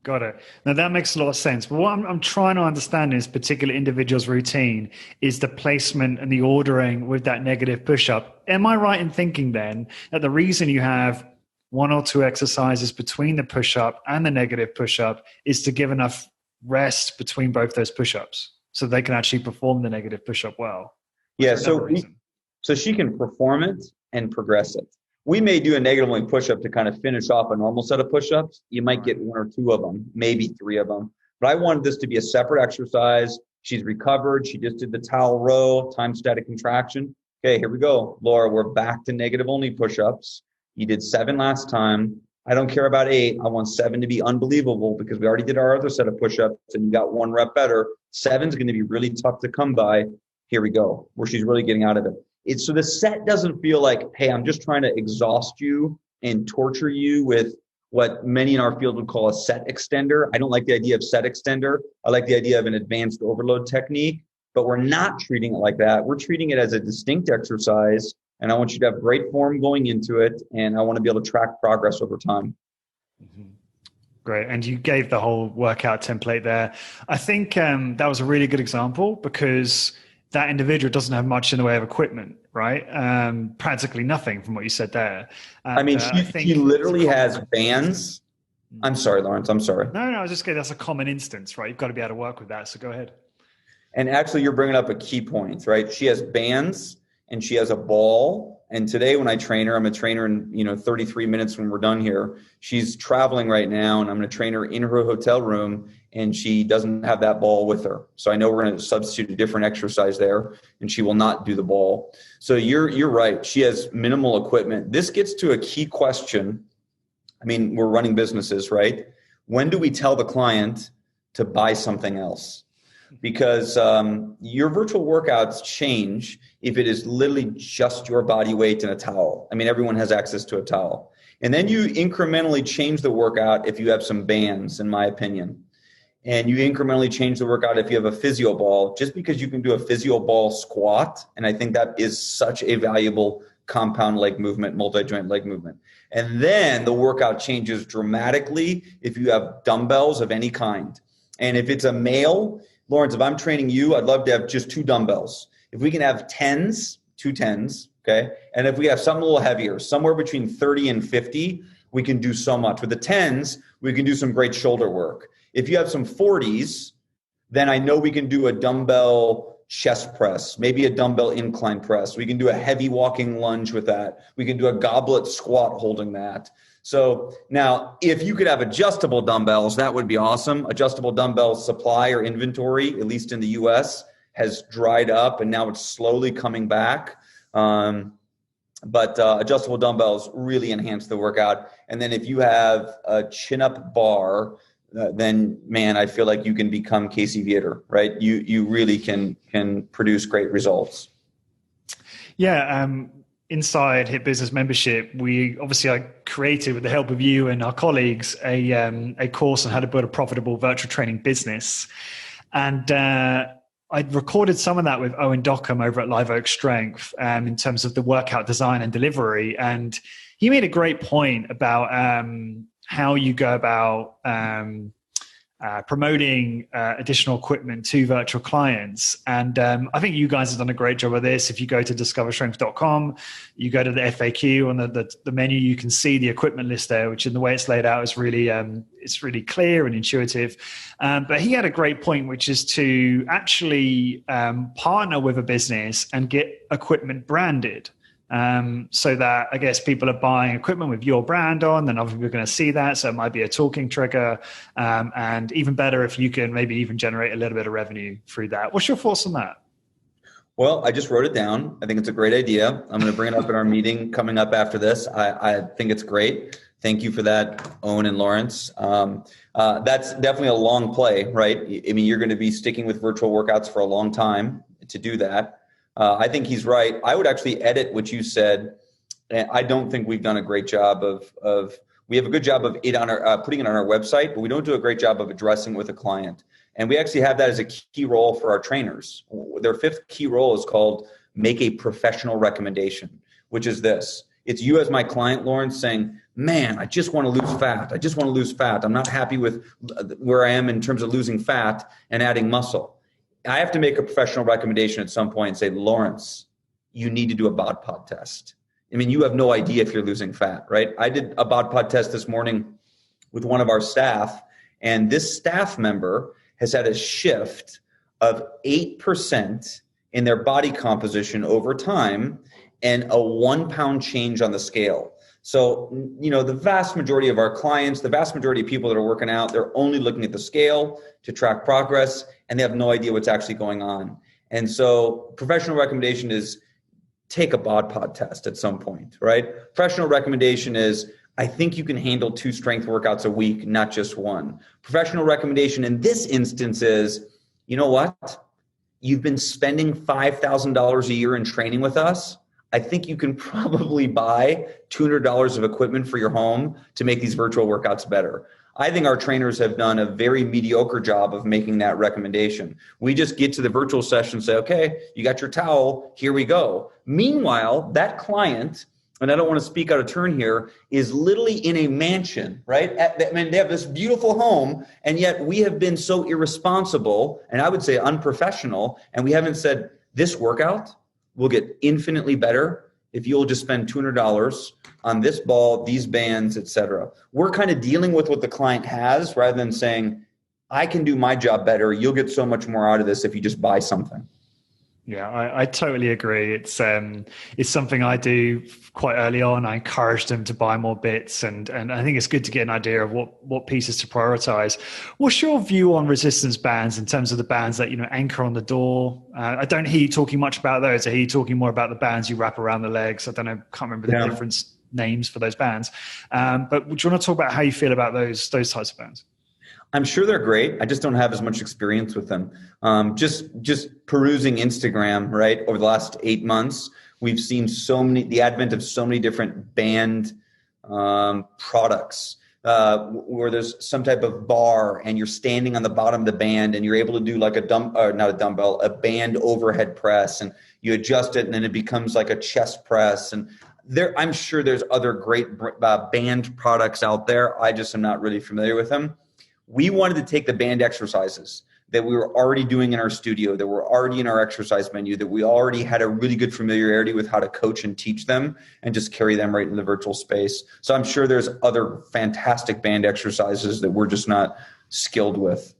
Speaker 1: Got it. Now that makes a lot of sense. But what I'm trying to understand in this particular individual's routine is the placement and the ordering with that negative push-up. Am I right in thinking then that the reason you have 1 or 2 exercises between the push-up and the negative push-up is to give enough rest between both those push-ups so they can actually perform the negative push-up well?
Speaker 2: Yeah, so she can perform it and progress it. We may do a negative only push-up to kind of finish off a normal set of push-ups. You might get 1 or 2 of them, maybe 3 of them. But I wanted this to be a separate exercise. She's recovered. She just did the towel row, time static contraction. Okay, here we go. Laura, we're back to negative only push-ups. You did 7 last time. I don't care about 8. I want 7 to be unbelievable because we already did our other set of push-ups and you got 1 rep better. 7's going to be really tough to come by. Here we go, where she's really getting out of it. So the set doesn't feel like, hey, I'm just trying to exhaust you and torture you with what many in our field would call a set extender. I don't like the idea of set extender. I like the idea of an advanced overload technique, but we're not treating it like that. We're treating it as a distinct exercise, and I want you to have great form going into it, and I want to be able to track progress over time.
Speaker 1: Mm-hmm. Great. And you gave the whole workout template there. I think that was a really good example because that individual doesn't have much in the way of equipment, right? Practically nothing from what you said there. And,
Speaker 2: I mean, she literally has bands. I'm sorry, Lawrence, I'm sorry.
Speaker 1: No, I was just kidding. That's a common instance, right? You've got to be able to work with that. So go ahead.
Speaker 2: And actually, you're bringing up a key point, right? She has bands and she has a ball. And today when I train her, I'm going to train her in 33 minutes when we're done here. She's traveling right now, and I'm going to train her in her hotel room, and she doesn't have that ball with her. So I know we're going to substitute a different exercise there, and she will not do the ball. So you're right. She has minimal equipment. This gets to a key question. I mean, we're running businesses, right? When do we tell the client to buy something else? Because your virtual workouts change if it is literally just your body weight and a towel. I mean, everyone has access to a towel. And then you incrementally change the workout if you have some bands, in my opinion. And you incrementally change the workout if you have a physio ball, just because you can do a physio ball squat. And I think that is such a valuable compound leg movement, multi-joint leg movement. And then the workout changes dramatically if you have dumbbells of any kind. And if it's a male, Lawrence, if I'm training you, I'd love to have just 2 dumbbells. If we can have 10s, 2 10s, okay? And if we have something a little heavier, somewhere between 30 and 50, we can do so much. With the 10s, we can do some great shoulder work. If you have some 40s, then I know we can do a dumbbell chest press, maybe a dumbbell incline press. We can do a heavy walking lunge with that. We can do a goblet squat holding that. So now, if you could have adjustable dumbbells, that would be awesome. Adjustable dumbbell supply or inventory, at least in the US, has dried up, and now it's slowly coming back. But adjustable dumbbells really enhance the workout. And then if you have a chin-up bar, then, man, I feel like you can become Casey Viator, right? You really can produce great results.
Speaker 1: Yeah, inside Hit Business Membership, I created, with the help of you and our colleagues, a course on how to build a profitable virtual training business. And I recorded some of that with Owen Dockham over at Live Oak Strength in terms of the workout design and delivery. And he made a great point about how you go about promoting additional equipment to virtual clients. And I think you guys have done a great job of this. If you go to discoverstrength.com, you go to the FAQ on the menu, you can see the equipment list there, which in the way it's laid out is really it's really clear and intuitive. But he had a great point, which is to actually partner with a business and get equipment branded. So that, I guess, people are buying equipment with your brand on, then other people are going to see that. So it might be a talking trigger. And even better if you can maybe even generate a little bit of revenue through that. What's your thoughts on that?
Speaker 2: Well, I just wrote it down. I think it's a great idea. I'm going to bring it up in our meeting coming up after this. I think it's great. Thank you for that, Owen and Lawrence. That's definitely a long play, right? I mean, you're going to be sticking with virtual workouts for a long time to do that. I think he's right. I would actually edit what you said. I don't think we've done a great job of We have a good job of it on our putting it on our website, but we don't do a great job of addressing it with a client. And we actually have that as a key role for our trainers. Their fifth key role is called make a professional recommendation, which is this. It's you as my client, Lawrence, saying, man, I just want to lose fat. I just want to lose fat. I'm not happy with where I am in terms of losing fat and adding muscle. I have to make a professional recommendation at some point and say, Lawrence, you need to do a bod pod test. I mean, you have no idea if you're losing fat, right? I did a bod pod test this morning with one of our staff, and this staff member has had a shift of 8% in their body composition over time and a 1 pound change on the scale. So, the vast majority of our clients, the vast majority of people that are working out, they're only looking at the scale to track progress, and they have no idea what's actually going on. And so professional recommendation is take a bod pod test at some point, right? Professional recommendation is, I think you can handle 2 strength workouts a week, not just 1. Professional recommendation in this instance is, you know what? You've been spending $5,000 a year in training with us. I think you can probably buy $200 of equipment for your home to make these virtual workouts better. I think our trainers have done a very mediocre job of making that recommendation. We just get to the virtual session and say, okay, you got your towel, here we go. Meanwhile, that client, and I don't want to speak out of turn here, is literally in a mansion, right? They have this beautiful home, and yet we have been so irresponsible, and I would say unprofessional, and we haven't said, this workout will get infinitely better if you'll just spend $200 on this ball, these bands, etc. We're kind of dealing with what the client has rather than saying, I can do my job better. You'll get so much more out of this if you just buy something.
Speaker 1: Yeah, I totally agree. It's something I do quite early on. I encourage them to buy more bits, and I think it's good to get an idea of what pieces to prioritize. What's your view on resistance bands in terms of the bands that anchor on the door? I don't hear you talking much about those. I hear you talking more about the bands you wrap around the legs. I don't know, can't remember the different names for those bands. But do you want to talk about how you feel about those types of bands?
Speaker 2: I'm sure they're great. I just don't have as much experience with them. Just perusing Instagram, right? Over the last 8 months, we've seen the advent of so many different band products where there's some type of bar and you're standing on the bottom of the band and you're able to do like a band overhead press, and you adjust it and then it becomes like a chest press. And I'm sure there's other great band products out there. I just am not really familiar with them. We wanted to take the band exercises that we were already doing in our studio, that were already in our exercise menu, that we already had a really good familiarity with how to coach and teach them, and just carry them right in the virtual space. So I'm sure there's other fantastic band exercises that we're just not skilled with.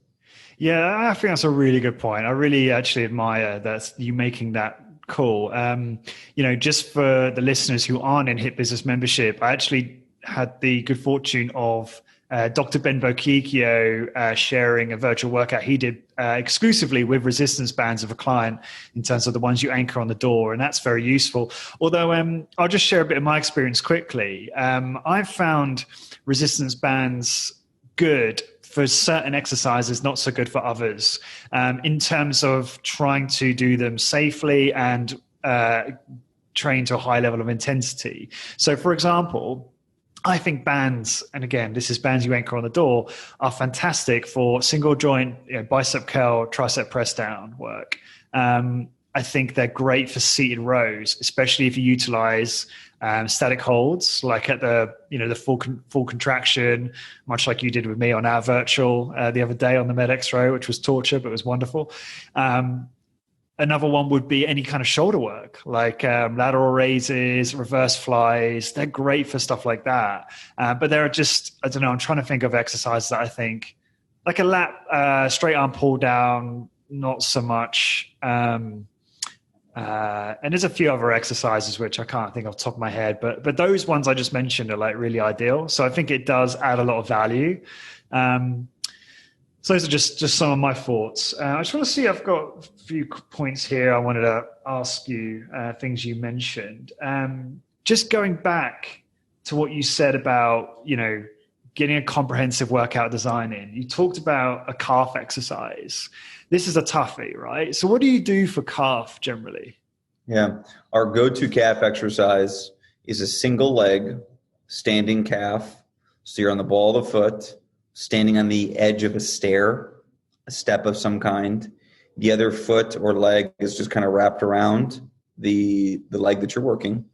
Speaker 1: Yeah, I think that's a really good point. I really actually admire that you making that call. Just for the listeners who aren't in Hit Business membership, I actually had the good fortune of Dr. Ben Bokikio sharing a virtual workout he did exclusively with resistance bands of a client in terms of the ones you anchor on the door, and that's very useful. Although I'll just share a bit of my experience quickly. I've found resistance bands good for certain exercises, not so good for others, in terms of trying to do them safely and train to a high level of intensity. So, for example, I think bands, and again, this is bands you anchor on the door, are fantastic for single joint, bicep curl, tricep press down work. I think they're great for seated rows, especially if you utilize static holds, like at the full contraction, much like you did with me on our virtual the other day on the MedX row, which was torture, but it was wonderful. Another one would be any kind of shoulder work, like lateral raises, reverse flies. They're great for stuff like that. But there are just, I don't know, I'm trying to think of exercises that I think, like a lat straight arm pull down, not so much. And there's a few other exercises which I can't think off the top of my head, but those ones I just mentioned are like really ideal. So I think it does add a lot of value. So those are just some of my thoughts. I just want to see, I've got a few points here I wanted to ask you, things you mentioned. Just going back to what you said about, getting a comprehensive workout design in. You talked about a calf exercise. This is a toughie, right? So what do you do for calf generally?
Speaker 2: Yeah, our go-to calf exercise is a single leg standing calf. So you're on the ball of the foot, standing on the edge of a stair, a step of some kind. The other foot or leg is just kind of wrapped around the leg that you're working.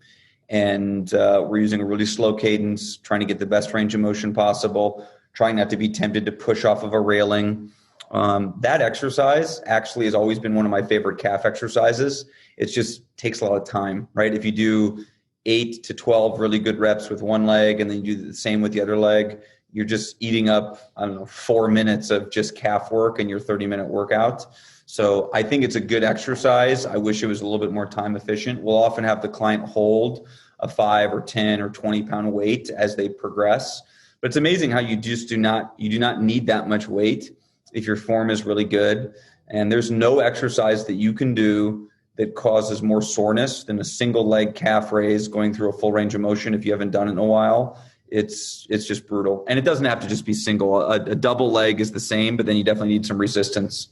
Speaker 2: And we're using a really slow cadence, trying to get the best range of motion possible, trying not to be tempted to push off of a railing. That exercise actually has always been one of my favorite calf exercises. It just takes a lot of time, right? If you do 8 to 12 really good reps with one leg and then you do the same with the other leg, you're just eating up, 4 minutes of just calf work in your 30-minute workout. So I think it's a good exercise. I wish it was a little bit more time efficient. We'll often have the client hold a 5 or 10 or 20 pound weight as they progress. But it's amazing how you do not need that much weight if your form is really good. And there's no exercise that you can do that causes more soreness than a single leg calf raise going through a full range of motion if you haven't done it in a while. It's just brutal. And it doesn't have to just be single. A double leg is the same, but then you definitely need some resistance.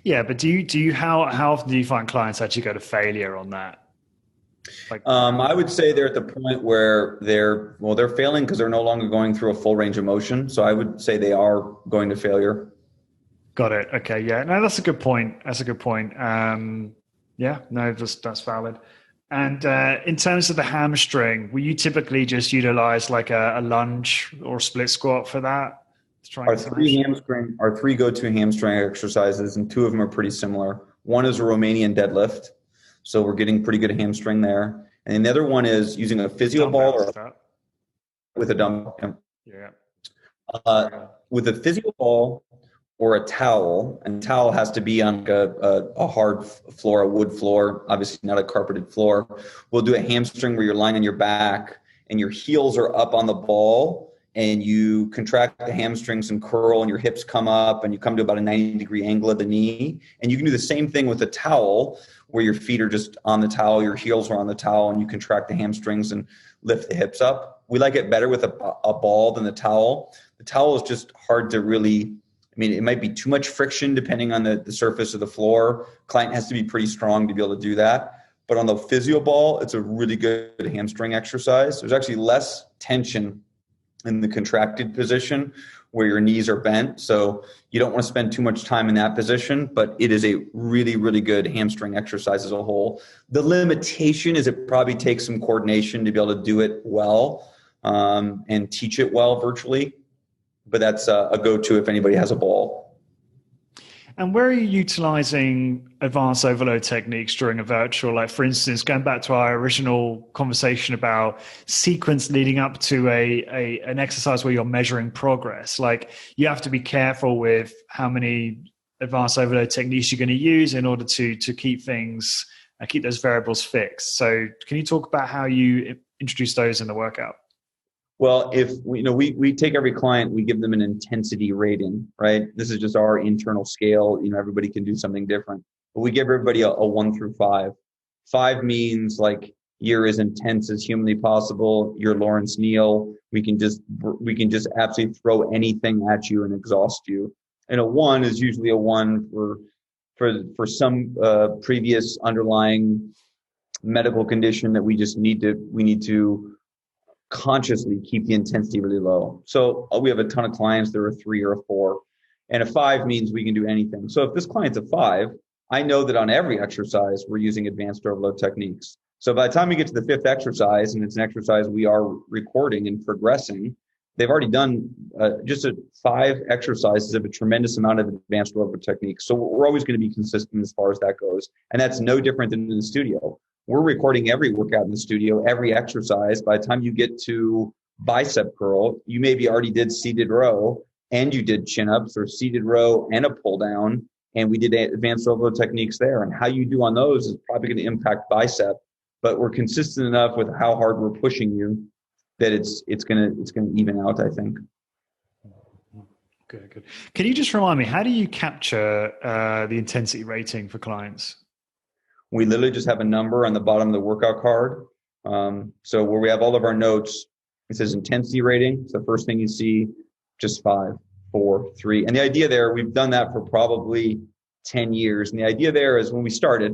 Speaker 1: Yeah, but how often do you find clients actually go to failure on that?
Speaker 2: I would say they're at the point where they're failing because they're no longer going through a full range of motion. So I would say they are going to failure.
Speaker 1: Got it. Okay. Yeah. No, that's a good point. Yeah. No, that's valid. And in terms of the hamstring, will you typically just utilize like a lunge or split squat for that?
Speaker 2: Our three go-to hamstring exercises, and 2 of them are pretty similar. One is a Romanian deadlift. So we're getting pretty good hamstring there. And then the other one is using a physio ball with a dumbbell.
Speaker 1: Yeah.
Speaker 2: With a physio ball or a towel, and towel has to be on a hard floor, a wood floor, obviously not a carpeted floor. We'll do a hamstring where you're lying on your back and your heels are up on the ball and you contract the hamstrings and curl and your hips come up and you come to about a 90-degree angle of the knee. And you can do the same thing with a towel where your feet are just on the towel, your heels are on the towel, and you contract the hamstrings and lift the hips up. We like it better with a ball than the towel. The towel is just hard to really, it might be too much friction depending on the surface of the floor. Client has to be pretty strong to be able to do that. But on the physio ball, it's a really good hamstring exercise. There's actually less tension in the contracted position where your knees are bent. So you don't want to spend too much time in that position, but it is a really, really good hamstring exercise as a whole. The limitation is it probably takes some coordination to be able to do it well and teach it well virtually. But that's a go-to if anybody has a ball.
Speaker 1: And where are you utilizing advanced overload techniques during a virtual? Like, for instance, going back to our original conversation about sequence leading up to an exercise where you're measuring progress. Like, you have to be careful with how many advanced overload techniques you're going to use in order to keep those variables fixed. So can you talk about how you introduce those in the workout?
Speaker 2: Well, if we take every client, we give them an intensity rating, right? This is just our internal scale. Everybody can do something different, but we give everybody a 1 through 5. 5 means like you're as intense as humanly possible. You're Lawrence Neal. We can just absolutely throw anything at you and exhaust you. And a 1 is usually a 1 for some previous underlying medical condition that we need to consciously keep the intensity really low. So we have a ton of clients that are a 3 or a 4, and a 5 means we can do anything. So if this client's a 5, I know that on every exercise we're using advanced overload techniques. So by the time we get to the 5th exercise, and it's an exercise we are recording and progressing, they've already done just 5 exercises of a tremendous amount of advanced overload techniques. So we're always going to be consistent as far as that goes. And that's no different than in the studio. We're recording every workout in the studio, every exercise. By the time you get to bicep curl, you maybe already did seated row and you did chin-ups, or seated row and a pull down, and we did advanced overload techniques there. And how you do on those is probably going to impact bicep, but we're consistent enough with how hard we're pushing you that it's going to even out, I think.
Speaker 1: Good. Can you just remind me, how do you capture the intensity rating for clients?
Speaker 2: We literally just have a number on the bottom of the workout card. So where we have all of our notes, it says intensity rating. It's the first thing you see, just 5, 4, 3. And the idea there, we've done that for probably 10 years. And the idea there is when we started,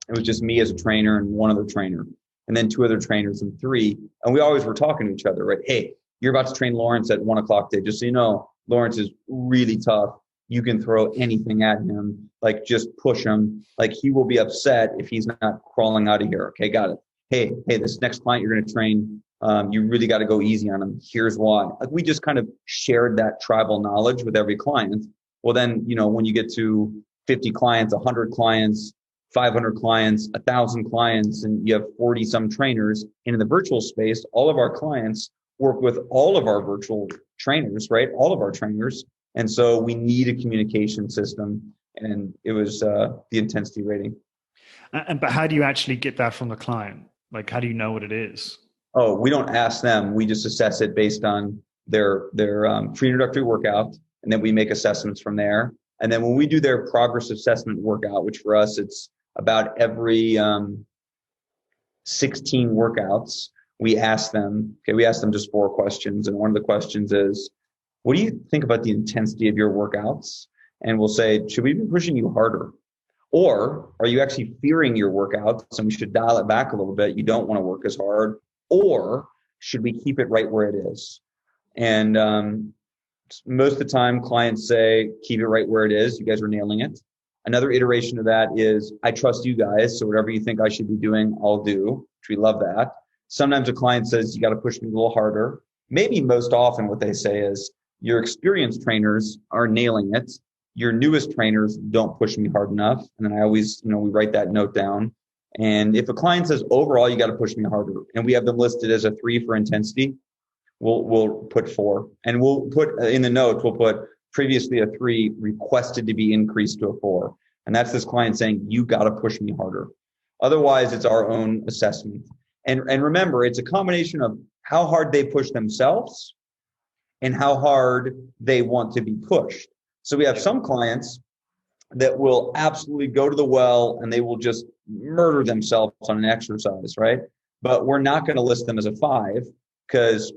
Speaker 2: it was just me as a trainer and one other trainer, and then 2 other trainers and 3. And we always were talking to each other, right? Hey, you're about to train Lawrence at 1:00 today. Just so you know, Lawrence is really tough. You can throw anything at him. Like, just push him. Like, he will be upset if he's not crawling out of here. Okay, got it. Hey, this next client you're going to train, you really got to go easy on him. Here's why. Like, we just kind of shared that tribal knowledge with every client. Well, then, when you get to 50 clients, 100 clients, 500 clients, 1,000 clients, and you have 40 some trainers, and in the virtual space, all of our clients work with all of our virtual trainers, right? All of our trainers. And so we need a communication system, and it was the intensity rating.
Speaker 1: But how do you actually get that from the client? Like, how do you know what it is?
Speaker 2: Oh, we don't ask them. We just assess it based on their pre-introductory workout, and then we make assessments from there. And then when we do their progress assessment workout, which for us, it's about every 16 workouts, we ask them just 4 questions. And one of the questions is, what do you think about the intensity of your workouts? And we'll say, should we be pushing you harder? Or are you actually fearing your workouts and we should dial it back a little bit? You don't want to work as hard. Or should we keep it right where it is? And most of the time, clients say, keep it right where it is. You guys are nailing it. Another iteration of that is, I trust you guys, so whatever you think I should be doing, I'll do, which we love that. Sometimes a client says, you got to push me a little harder. Maybe most often what they say is, your experienced trainers are nailing it. Your newest trainers don't push me hard enough. And then I always, we write that note down. And if a client says, overall, you got to push me harder, and we have them listed as a 3 for intensity, we'll put 4. And we'll put in the notes, we'll put previously a 3, requested to be increased to a 4. And that's this client saying, you got to push me harder. Otherwise, it's our own assessment. And remember, it's a combination of how hard they push themselves and how hard they want to be pushed. So we have some clients that will absolutely go to the well and they will just murder themselves on an exercise, right? But we're not going to list them as a 5 because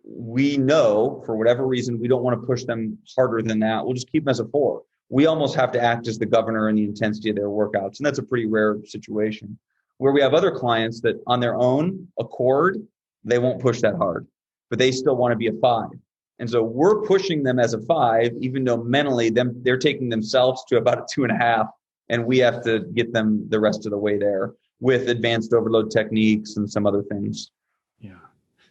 Speaker 2: we know, for whatever reason, we don't want to push them harder than that. We'll just keep them as a 4. We almost have to act as the governor in the intensity of their workouts. And that's a pretty rare situation. Where we have other clients that on their own accord, they won't push that hard, but they still want to be a 5. And so we're pushing them as a 5, even though mentally they're taking themselves to about a 2.5, and we have to get them the rest of the way there with advanced overload techniques and some other things.
Speaker 1: Yeah.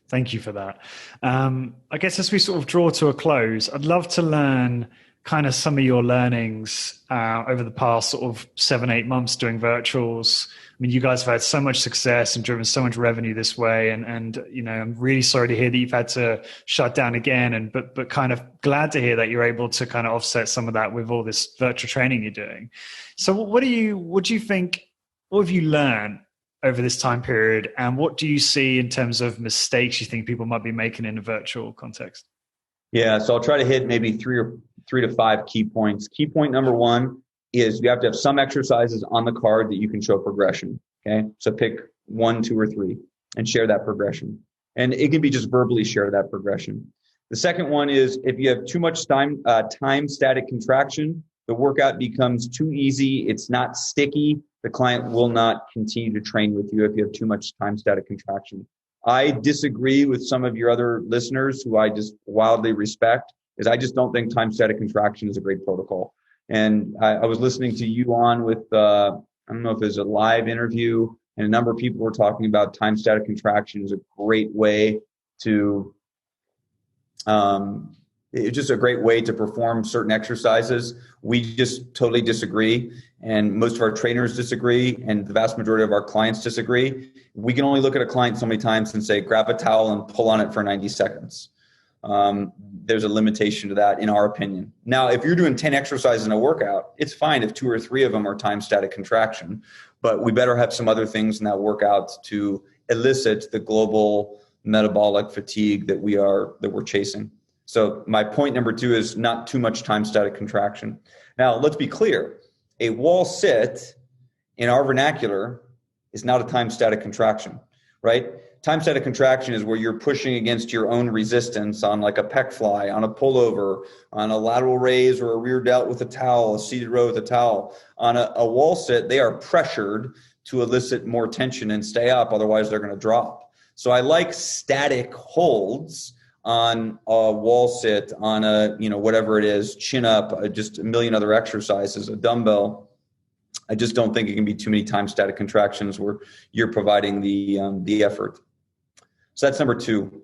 Speaker 1: Thank you for that. I guess as we sort of draw to a close, I'd love to learn kind of some of your learnings over the past sort of 7-8 months doing virtuals. I mean, you guys have had so much success and driven so much revenue this way. And I'm really sorry to hear that you've had to shut down again. But kind of glad to hear that you're able to kind of offset some of that with all this virtual training you're doing. So what do you think, what have you learned over this time period? And what do you see in terms of mistakes you think people might be making in a virtual context?
Speaker 2: Yeah, so I'll try to hit maybe 3 to 5 key points. Key point number 1 is you have to have some exercises on the card that you can show progression. Okay, so pick 1, 2, or 3 and share that progression. And it can be just verbally share that progression. The second one is if you have too much time static contraction, the workout becomes too easy. It's not sticky. The client will not continue to train with you if you have too much time static contraction. I disagree with some of your other listeners who I just wildly respect, is I just don't think time static contraction is a great protocol. And I was listening to you on with, I don't know if it was a live interview, and a number of people were talking about time static contraction is a great way to, it's just a great way to perform certain exercises. We just totally disagree. And most of our trainers disagree. And the vast majority of our clients disagree. We can only look at a client so many times and say, grab a towel and pull on it for 90 seconds. There's a limitation to that in our opinion. Now, if you're doing 10 exercises in a workout, it's fine if 2 or 3 of them are time static contraction, but we better have some other things in that workout to elicit the global metabolic fatigue that we're chasing. So my point number 2 is not too much time static contraction. Now, let's be clear. A wall sit in our vernacular is not a time static contraction, right? Time static contraction is where you're pushing against your own resistance on like a pec fly, on a pullover, on a lateral raise or a rear delt with a towel, a seated row with a towel. On a wall sit, they are pressured to elicit more tension and stay up, otherwise they're going to drop. So I like static holds on a wall sit, on a, whatever it is, chin up, just a million other exercises, a dumbbell. I just don't think it can be too many time static contractions where you're providing the effort. So that's number two.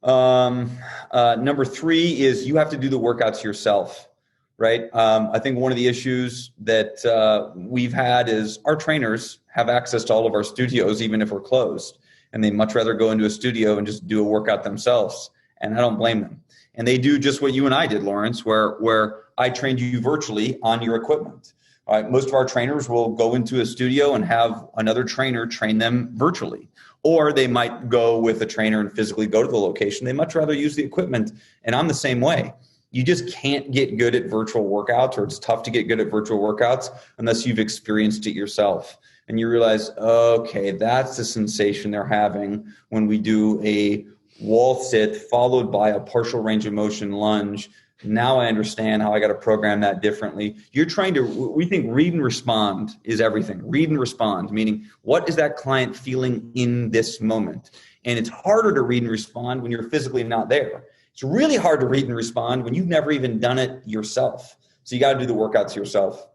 Speaker 2: Number three is you have to do the workouts yourself, right? I think one of the issues that we've had is our trainers have access to all of our studios, even if we're closed, and they much rather go into a studio and just do a workout themselves. And I don't blame them. And they do just what you and I did, Lawrence, where I trained you virtually on your equipment. All right, most of our trainers will go into a studio and have another trainer train them virtually. Or they might go with a trainer and physically go to the location. They much rather use the equipment. And I'm the same way. You just can't get good at virtual workouts, or it's tough to get good at virtual workouts unless you've experienced it yourself. And you realize, okay, that's the sensation they're having when we do a wall sit followed by a partial range of motion lunge. Now I understand how I got to program that differently. We think read and respond is everything. Read and respond, meaning what is that client feeling in this moment? And it's harder to read and respond when you're physically not there. It's really hard to read and respond when you've never even done it yourself. So you got to do the workouts yourself.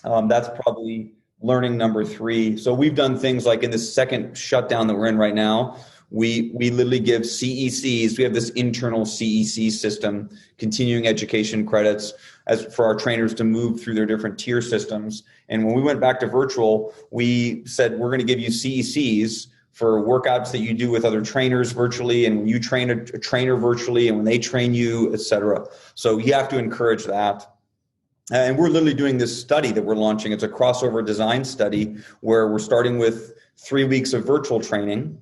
Speaker 2: That's probably learning number three. So we've done things like in this second shutdown that we're in right now, we literally give CECs. We have this internal CEC system, continuing education credits, as for our trainers to move through their different tier systems. And when we went back to virtual, we said, we're going to give you CECs for workouts that you do with other trainers virtually, and when you train a trainer virtually, and when they train you, et cetera. So you have to encourage that. And we're literally doing this study that we're launching. It's a crossover design study where we're starting with 3 weeks of virtual training.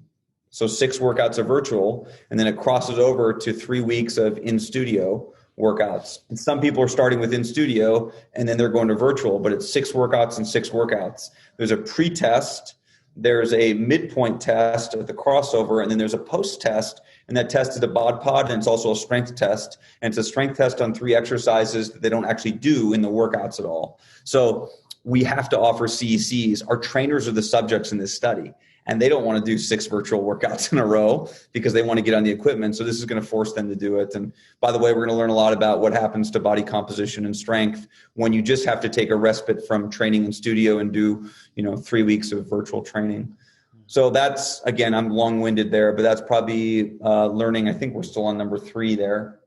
Speaker 2: So 6 workouts of virtual, and then it crosses over to 3 weeks of in-studio workouts. And some people are starting with in-studio, and then they're going to virtual, but it's 6 workouts and 6 workouts. There's a pre-test, there's a midpoint test at the crossover, and then there's a post-test, and that test is a bod pod, and it's also a strength test. And it's a strength test on 3 exercises that they don't actually do in the workouts at all. So we have to offer CECs. Our trainers are the subjects in this study. And they don't want to do 6 virtual workouts in a row because they want to get on the equipment. So this is going to force them to do it. And by the way, we're going to learn a lot about what happens to body composition and strength when you just have to take a respite from training in studio and do, 3 weeks of virtual training. So that's, again, I'm long-winded there, but that's probably learning. I think we're still on number 3 there.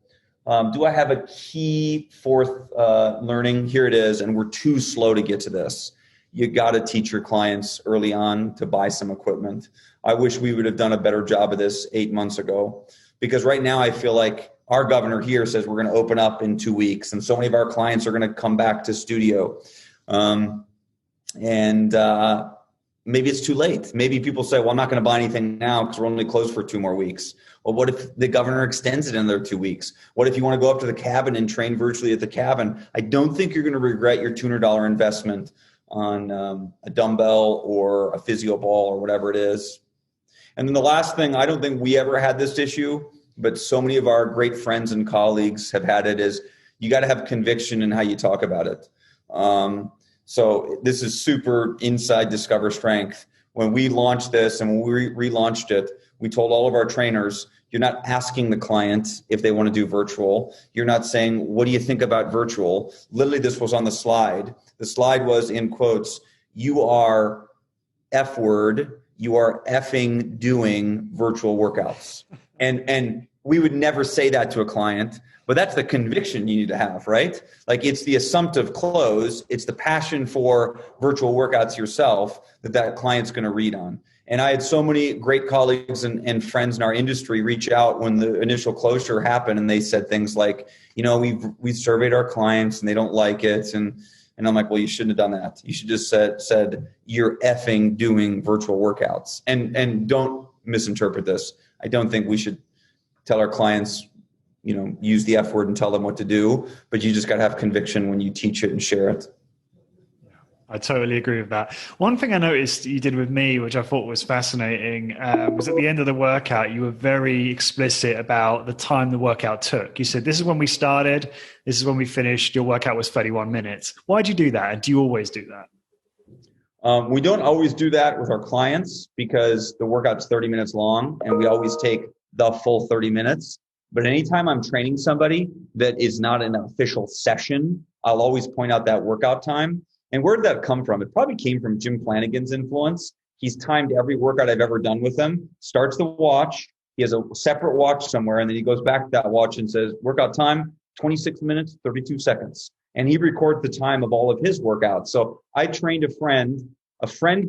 Speaker 2: Do I have a key 4th learning? Here it is. And we're too slow to get to this. You got to teach your clients early on to buy some equipment. I wish we would have done a better job of this 8 months ago, because right now I feel like our governor here says we're going to open up in 2 weeks. And so many of our clients are going to come back to studio. Maybe it's too late. Maybe people say, well, I'm not going to buy anything now because we're only closed for 2 more weeks. Well, what if the governor extends it another 2 weeks? What if you want to go up to the cabin and train virtually at the cabin? I don't think you're going to regret your $200 investment on a dumbbell or a physio ball or whatever it is. And then the last thing, I don't think we ever had this issue, but so many of our great friends and colleagues have had it, is you got to have conviction in how you talk about it. So this is super inside Discover Strength. When we launched this and when we relaunched it, we told all of our trainers, you're not asking the client if they want to do virtual. You're not saying, what do you think about virtual? Literally, this was on the slide. The slide was in quotes, you are F word, you are effing doing virtual workouts. And we would never say that to a client, but that's the conviction you need to have, right? Like, it's the assumptive close. It's the passion for virtual workouts yourself that client's going to read on. And I had so many great colleagues and friends in our industry reach out when the initial closure happened, and they said things like, we've surveyed our clients and they don't like it. And I'm like, well, you shouldn't have done that. You should just said you're effing doing virtual workouts. And don't misinterpret this. I don't think we should tell our clients, use the F word and tell them what to do, but you just got to have conviction when you teach it and share it.
Speaker 1: I totally agree with that. One thing I noticed you did with me, which I thought was fascinating, was at the end of the workout, you were very explicit about the time the workout took. You said, this is when we started, this is when we finished, your workout was 31 minutes. Why'd you do that? And do you always do that?
Speaker 2: We don't always do that with our clients because the workout's 30 minutes long, and we always take the full 30 minutes. But anytime I'm training somebody that is not an official session, I'll always point out that workout time. And where did that come from? It probably came from Jim Flanagan's influence. He's timed every workout I've ever done with him, starts the watch. He has a separate watch somewhere, and then he goes back to that watch and says, workout time, 26 minutes, 32 seconds. And he records the time of all of his workouts. So I trained a friend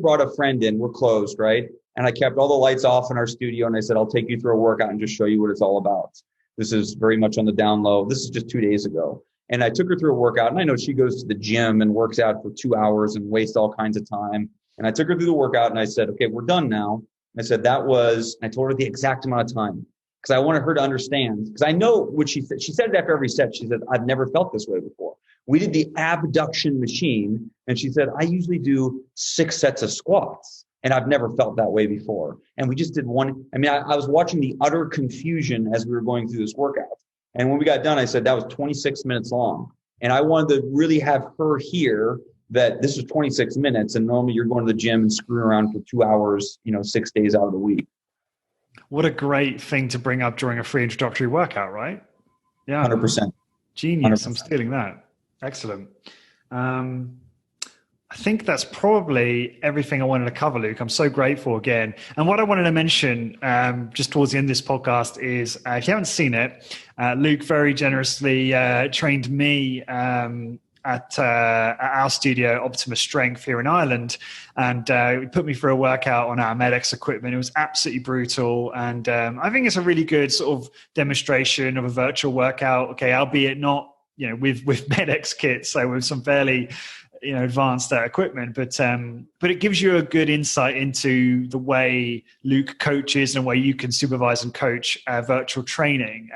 Speaker 2: brought a friend in, we're closed, right? And I kept all the lights off in our studio, and I said, I'll take you through a workout and just show you what it's all about. This is very much on the down low. This is just 2 days ago. And I took her through a workout, and I know she goes to the gym and works out for 2 hours and wastes all kinds of time. And I took her through the workout, and I said, okay, we're done now. And I said, I told her the exact amount of time because I wanted her to understand, because I know what she said. She said it after every set. She said, I've never felt this way before. We did the abduction machine, and she said, I usually do 6 sets of squats, and I've never felt that way before. And we just did one. I mean, I was watching the utter confusion as we were going through this workout. And when we got done, I said, that was 26 minutes long. And I wanted to really have her hear that this was 26 minutes. And normally you're going to the gym and screwing around for 2 hours, 6 days out of the week.
Speaker 1: What a great thing to bring up during a free introductory workout, right? Yeah.
Speaker 2: 100%.
Speaker 1: Genius.
Speaker 2: 100%.
Speaker 1: I'm stealing that. Excellent. I think that's probably everything I wanted to cover, Luke. I'm so grateful again. And what I wanted to mention just towards the end of this podcast is, if you haven't seen it, Luke very generously trained me at our studio, Optimise Strength here in Ireland, and he put me through a workout on our MedX equipment. It was absolutely brutal, and I think it's a really good sort of demonstration of a virtual workout. Okay, albeit not with MedX kits, so with some fairly advanced equipment, but it gives you a good insight into the way Luke coaches and the way you can supervise and coach virtual training.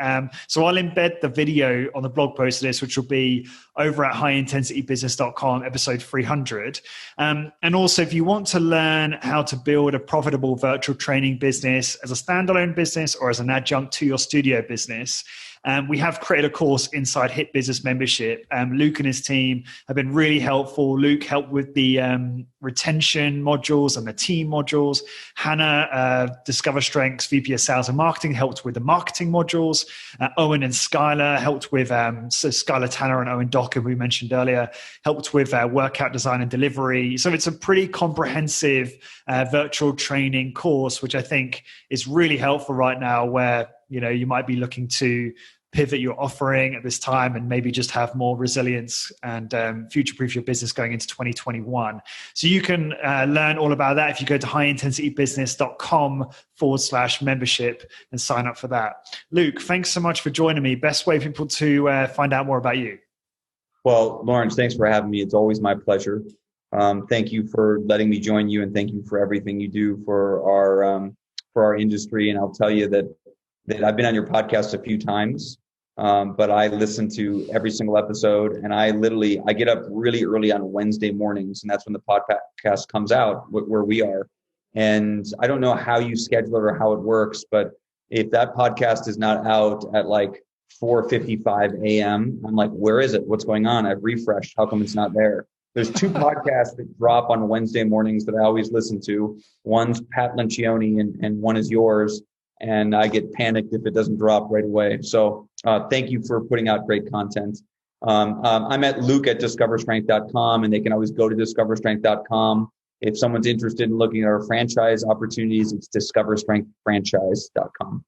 Speaker 1: So I'll embed the video on the blog post of this, which will be over at highintensitybusiness.com, episode 300. And also, if you want to learn how to build a profitable virtual training business as a standalone business or as an adjunct to your studio business, we have created a course inside Hit Business Membership. Luke and his team have been really helpful. Luke helped with the retention modules and the team modules. Hannah, Discover Strengths, VP of Sales and Marketing, helped with the marketing modules. Owen and Skylar helped with, so Skylar Tanner and Owen Docker, who we mentioned earlier, helped with workout design and delivery. So it's a pretty comprehensive virtual training course, which I think is really helpful right now where you might be looking to pivot your offering at this time and maybe just have more resilience and future-proof your business going into 2021. So you can learn all about that if you go to highintensitybusiness.com/membership and sign up for that. Luke, thanks so much for joining me. Best way for people to find out more about you.
Speaker 2: Well, Lawrence, thanks for having me. It's always my pleasure. Thank you for letting me join you, and thank you for everything you do for our industry. And I'll tell you that I've been on your podcast a few times, but I listen to every single episode, and I get up really early on Wednesday mornings, and that's when the podcast comes out where we are. And I don't know how you schedule it or how it works, but if that podcast is not out at like 4:55 a.m., I'm like, where is it? What's going on? I've refreshed. How come it's not there? There's 2 podcasts that drop on Wednesday mornings that I always listen to. One's Pat Lencioni and one is yours. And I get panicked if it doesn't drop right away. So thank you for putting out great content. I'm at luke@discoverstrength.com, and they can always go to discoverstrength.com. If someone's interested in looking at our franchise opportunities, it's discoverstrengthfranchise.com.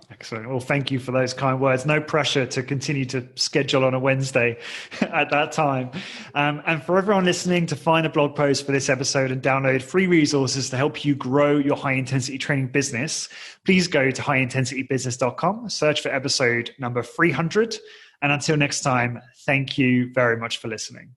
Speaker 1: Excellent. Well, thank you for those kind words. No pressure to continue to schedule on a Wednesday at that time. And for everyone listening, to find a blog post for this episode and download free resources to help you grow your high-intensity training business, please go to highintensitybusiness.com, search for episode number 300. And until next time, thank you very much for listening.